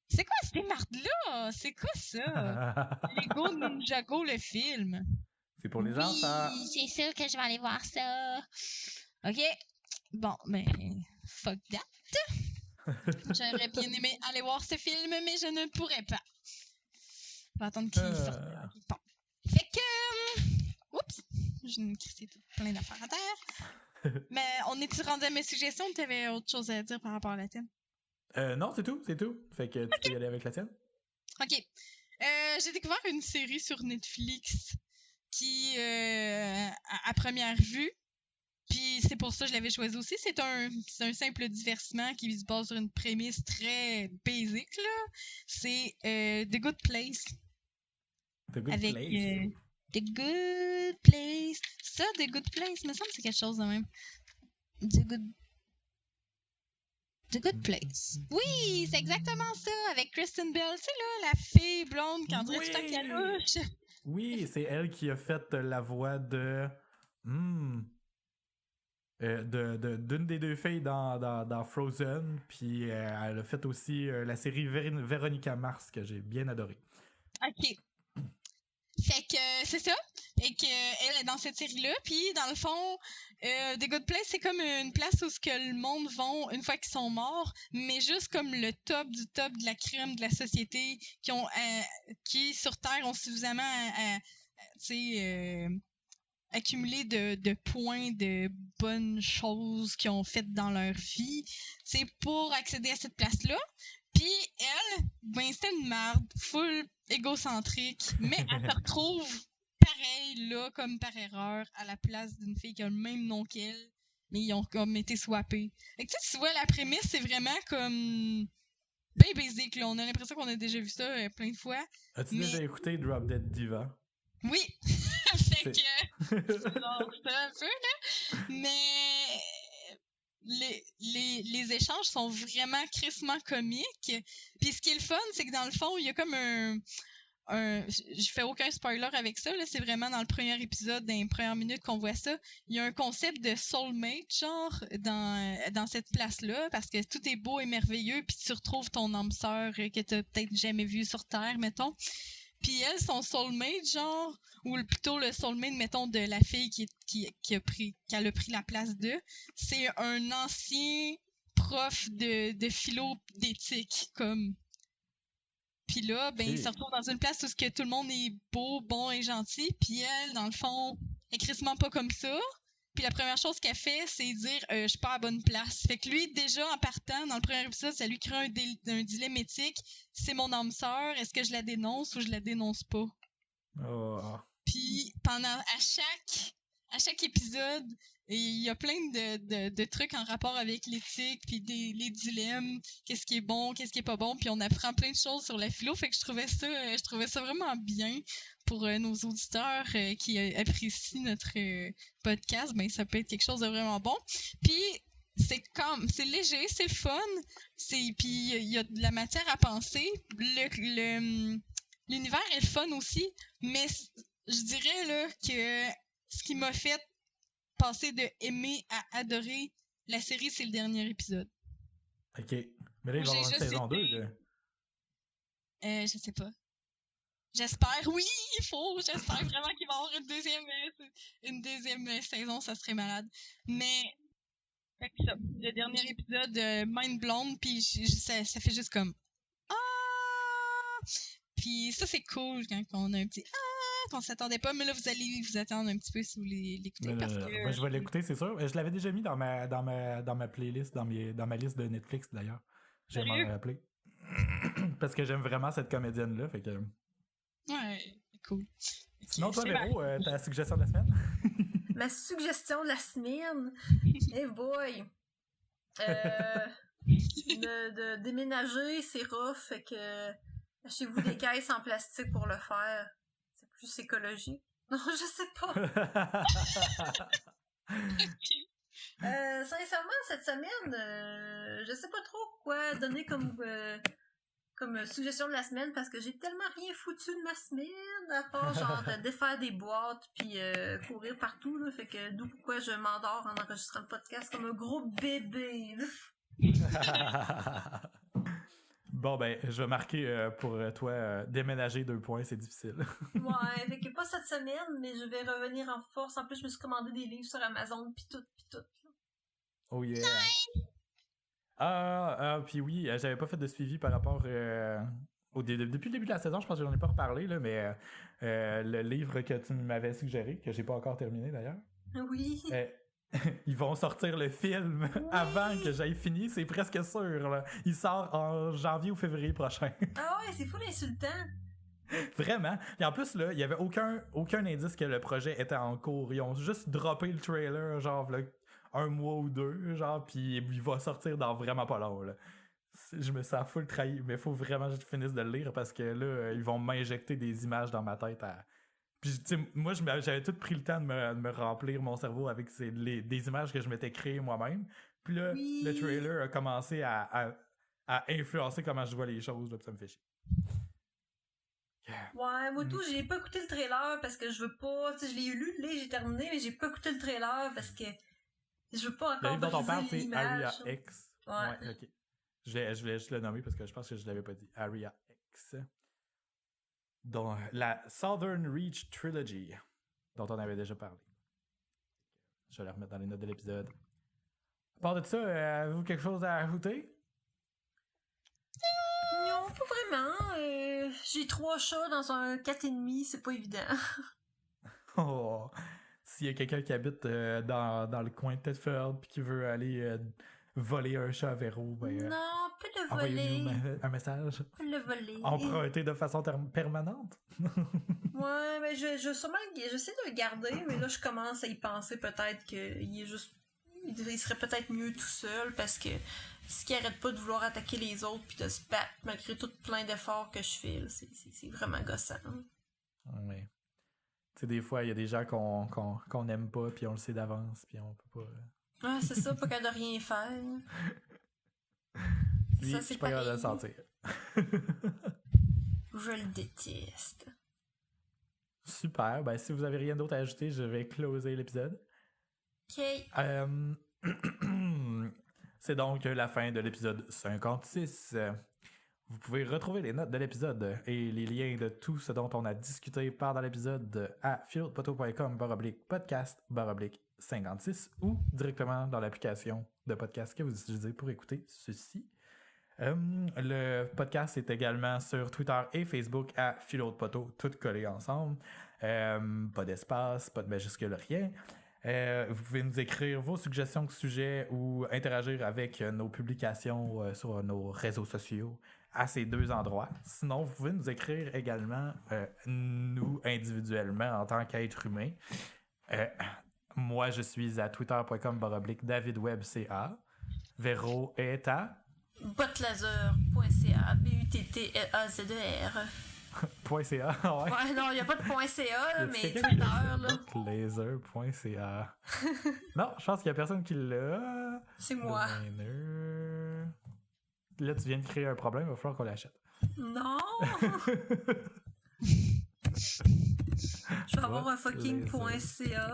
C'est quoi ces mardes-là? C'est quoi ça? Lego Ninjago, le film. C'est pour les enfants. C'est sûr que je vais aller voir ça. OK. Bon, mais fuck that. J'aurais bien aimé aller voir ce film, mais je ne pourrais pas. Je vais attendre qu'il sorte. Bon. Fait que... oups! J'ai crissé plein d'affaires à terre. Mais on est-tu rendu à mes suggestions ou t'avais autre chose à dire par rapport à la tienne? Non, c'est tout. Fait que tu peux y aller avec la tienne. OK. J'ai découvert une série sur Netflix qui, à première vue, puis c'est pour ça que je l'avais choisi aussi, c'est un simple divertissement qui se base sur une prémisse très basique, là. C'est The Good Place. The Good Place? The Good Place. Ça, The Good Place, me semble que c'est quelque chose de même. The Good Place. Oui, c'est exactement ça, avec Kristen Bell. Tu sais, là, la fille blonde qui en dirait tout le temps qu'elle louche. Oui, c'est elle qui a fait la voix d'une des 2 filles dans Frozen, puis elle a fait aussi la série Véronica Mars, que j'ai bien adoré. OK. Fait que c'est ça. Et qu'elle est dans cette série-là. Puis, dans le fond, The Good Place, c'est comme une place où ce que le monde vont une fois qu'ils sont morts, mais juste comme le top du top de la crème de la société qui, sur Terre, ont suffisamment accumulé de points de bonnes choses qu'ils ont faites dans leur vie, c'est pour accéder à cette place-là. Puis elle, c'est une merde, full égocentrique, mais elle se retrouve pareil là, comme par erreur, à la place d'une fille qui a le même nom qu'elle, mais ils ont comme été swappés. Fait que tu vois, la prémisse, c'est vraiment comme bien basic, là. On a l'impression qu'on a déjà vu ça plein de fois. As-tu déjà écouté Drop Dead Diva? Oui! Fait que genre, c'est un peu, là. Mais les échanges sont vraiment crissement comiques. Puis ce qui est le fun, c'est que dans le fond, il y a comme je fais aucun spoiler avec ça, là, c'est vraiment dans le premier épisode, dans les premières minutes qu'on voit ça. Il y a un concept de soulmate, genre, dans cette place-là, parce que tout est beau et merveilleux, puis tu retrouves ton âme sœur que t'as peut-être jamais vue sur Terre, mettons. Puis elle, son soulmate, genre, ou plutôt le soulmate, mettons, de la fille qu'elle a pris la place de, c'est un ancien prof de philo d'éthique, comme. Puis là, il se retrouve dans une place où que tout le monde est beau, bon et gentil, puis elle, dans le fond, est crissement pas comme ça. puis la première chose qu'elle fait, c'est dire je suis pas à la bonne place. Fait que lui, déjà, en partant, dans le premier épisode, ça lui crée un dilemme éthique. C'est mon âme sœur, est-ce que je la dénonce ou je la dénonce pas? Oh. Puis à chaque épisode, il y a plein de trucs en rapport avec l'éthique, puis les dilemmes, qu'est-ce qui est bon, qu'est-ce qui est pas bon, puis on apprend plein de choses sur la philo. Fait que je trouvais ça vraiment bien pour nos auditeurs qui apprécient notre podcast. Ben ça peut être quelque chose de vraiment bon. Puis c'est léger, c'est le fun, puis il y a de la matière à penser. L'univers est le fun aussi, mais je dirais là que ce qui m'a fait passer de aimer à adorer la série, c'est le dernier épisode. OK. Mais là, il va y avoir une saison 2, là. Je sais pas. J'espère, oui, j'espère vraiment qu'il va y avoir une deuxième saison, ça serait malade. Mais, fait que ça, le dernier épisode, mind blown, puis ça fait juste comme, ah! Puis ça, c'est cool quand on a un petit, qu'on s'attendait pas, mais là, vous allez vous attendre un petit peu si vous l'écoutez. Parce que, moi, je vais l'écouter, c'est sûr. Je l'avais déjà mis dans ma playlist, dans ma liste de Netflix, d'ailleurs. J'aime m'en rappeler. Parce que j'aime vraiment cette comédienne-là, fait que... Ouais, cool. Sinon, toi, Véro, ta suggestion de la semaine? Ma suggestion de la semaine? Hey boy! De déménager, c'est rough, fait que achetez-vous des caisses en plastique pour le faire. C'est plus écologique. Non, je sais pas. Sincèrement, cette semaine, je sais pas trop quoi donner comme suggestion de la semaine parce que j'ai tellement rien foutu de ma semaine à part genre de défaire des boîtes puis courir partout là, fait que d'où pourquoi je m'endors en enregistrant le podcast comme un gros bébé là. Bon ben je vais marquer pour toi déménager 2 points, c'est difficile. Ouais, fait que pas cette semaine mais je vais revenir en force. En plus je me suis commandé des livres sur Amazon pis tout. Oh yeah. Puis oui, j'avais pas fait de suivi par rapport depuis le début de la saison, je pense que j'en ai pas reparlé, là, mais le livre que tu m'avais suggéré, que j'ai pas encore terminé d'ailleurs. Oui. Ils vont sortir le film avant que j'aille fini, c'est presque sûr. Là. Il sort en janvier ou février prochain. Ah ouais, c'est fou l'insultant. Vraiment. Et en plus, là, il y avait aucun indice que le projet était en cours. Ils ont juste droppé le trailer, genre, là, 1 mois ou 2, genre, puis il va sortir dans vraiment pas long, là. Je me sens full trahi, mais il faut vraiment que je finisse de le lire parce que là, ils vont m'injecter des images dans ma tête. Puis, tu sais, moi, j'avais tout pris le temps de me remplir mon cerveau avec des images que je m'étais créées moi-même. Puis là, le trailer a commencé à influencer comment je vois les choses, là, puis ça me fait chier. Ouais, moi tout, j'ai pas écouté le trailer parce que je veux pas, tu sais, je l'ai lu, j'ai terminé, mais j'ai pas écouté le trailer parce que je veux pas encore le livre dont on parle, briser c'est l'image. Aria X. Ouais, ok. Je voulais juste le nommer parce que je pense que je l'avais pas dit. Aria X. Dont la Southern Reach Trilogy, dont on avait déjà parlé. Je vais la remettre dans les notes de l'épisode. À part de ça, avez-vous quelque chose à ajouter? Non, pas vraiment. J'ai 3 chats dans un 4,5, c'est pas évident. Oh, s'il y a quelqu'un qui habite dans le coin de Thetford puis qui veut aller voler un chat à Véro, ben, Non, pas le envoyez-nous voler. un message. Pas le voler. Emprunté de façon permanente. Ouais, mais j'essaie de le garder, mais là je commence à y penser peut-être qu'il est juste. Il serait peut-être mieux tout seul parce que ce qui arrête pas de vouloir attaquer les autres puis de se battre malgré tout plein d'efforts que je fais, là, c'est vraiment gossant. Ouais. Tu sais, des fois, il y a des gens qu'on n'aime pas puis on le sait d'avance puis on peut pas. Ah, c'est ça, pas qu'à de rien faire. Lui, Ça, je c'est suis pas capable de le pareil. sentir. Je le déteste. Super. Ben, si vous avez rien d'autre à ajouter, je vais closer l'épisode. Ok. C'est donc la fin de l'épisode 56. Vous pouvez retrouver les notes de l'épisode et les liens de tout ce dont on a discuté pendant l'épisode à philpoteau.com/podcast/56 ou directement dans l'application de podcast que vous utilisez pour écouter ceci. Le podcast est également sur Twitter et Facebook à Philo de Poteau, tout collé ensemble. Pas d'espace, pas de majuscule, rien. Vous pouvez nous écrire vos suggestions de sujets ou interagir avec nos publications sur nos réseaux sociaux à ces 2 endroits. Sinon, vous pouvez nous écrire également, nous, individuellement, en tant qu'être humain. Moi, je suis à twitter.com/DavidWebCA. Véro est à... Botlaser.ca, BUTTLAZER. .ca, ouais. Ouais, non, il n'y a pas de .ca, mais Twitter, là. Laser.ca. Non, je pense qu'il n'y a personne qui l'a. C'est moi. Domainer. Là, tu viens de créer un problème, il va falloir qu'on l'achète. Non! Je vais avoir un fucking .ca. .ca.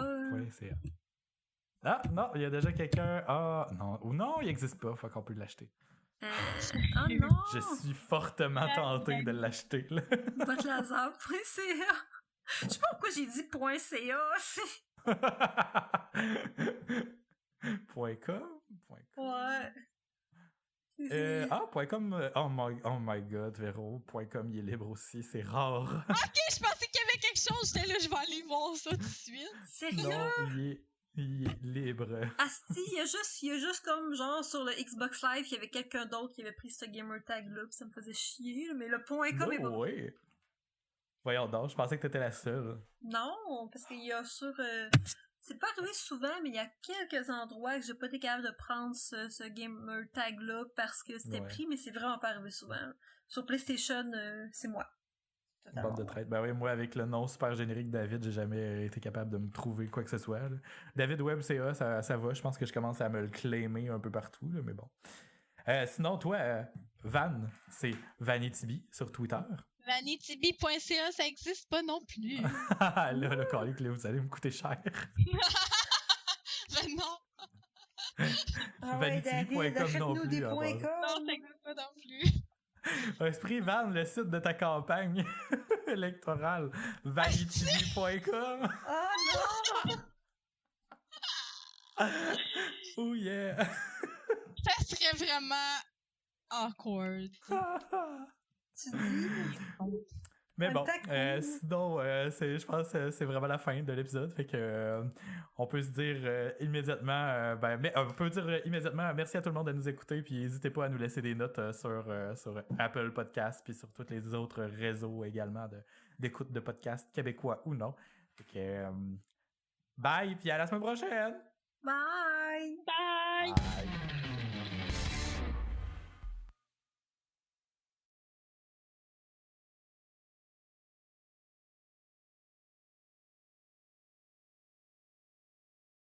Ah, non, il y a déjà quelqu'un. Ah, non. Ou non, il n'existe pas, faut qu'on peut l'acheter. Oh non! Je suis fortement tenté de l'acheter, là. Botlaser.ca. Je sais pas pourquoi j'ai dit .ca. .com? Ouais. .com. Oh my god, Véro. .com, il est libre aussi, c'est rare. Ok, je pensais qu'il y avait quelque chose. J'étais là, je vais aller voir ça tout de suite. Sérieux? Non, il est libre. Asti, il y a juste comme genre sur le Xbox Live, il y avait quelqu'un d'autre qui avait pris ce gamer tag là, pis ça me faisait chier, mais le .com est pas... Oui. Voyons donc, je pensais que t'étais la seule. Non, parce qu'il y a sur... C'est pas arrivé souvent, mais il y a quelques endroits que j'ai pas été capable de prendre ce gamer tag là parce que c'était pris, mais c'est vraiment pas arrivé souvent. Sur PlayStation, c'est moi. Bande de traite. Ben oui, moi, avec le nom super générique David, j'ai jamais été capable de me trouver quoi que ce soit. Là. David Web CA, ça va. Je pense que je commence à me le claimer un peu partout, là, mais bon. Sinon, toi, Van, c'est Vanitibi sur Twitter. Vanitibi.ca, ça existe pas non plus. Là, le calique, là, vous allez me coûter cher. Ben non. Vanitibi.com non plus. Non, ça existe pas non plus. Esprit Van, le site de ta campagne électorale. Vanitibi.com. Oh non! Oh yeah! Ça serait vraiment awkward. Tu dis? Mais bon, sinon, je pense que c'est vraiment la fin de l'épisode. Fait que on peut se dire immédiatement, on peut dire immédiatement merci à tout le monde de nous écouter. Puis n'hésitez pas à nous laisser des notes sur Apple Podcasts puis sur tous les autres réseaux également d'écoute de podcasts québécois ou non. Fait que bye, puis à la semaine prochaine! Bye! Bye!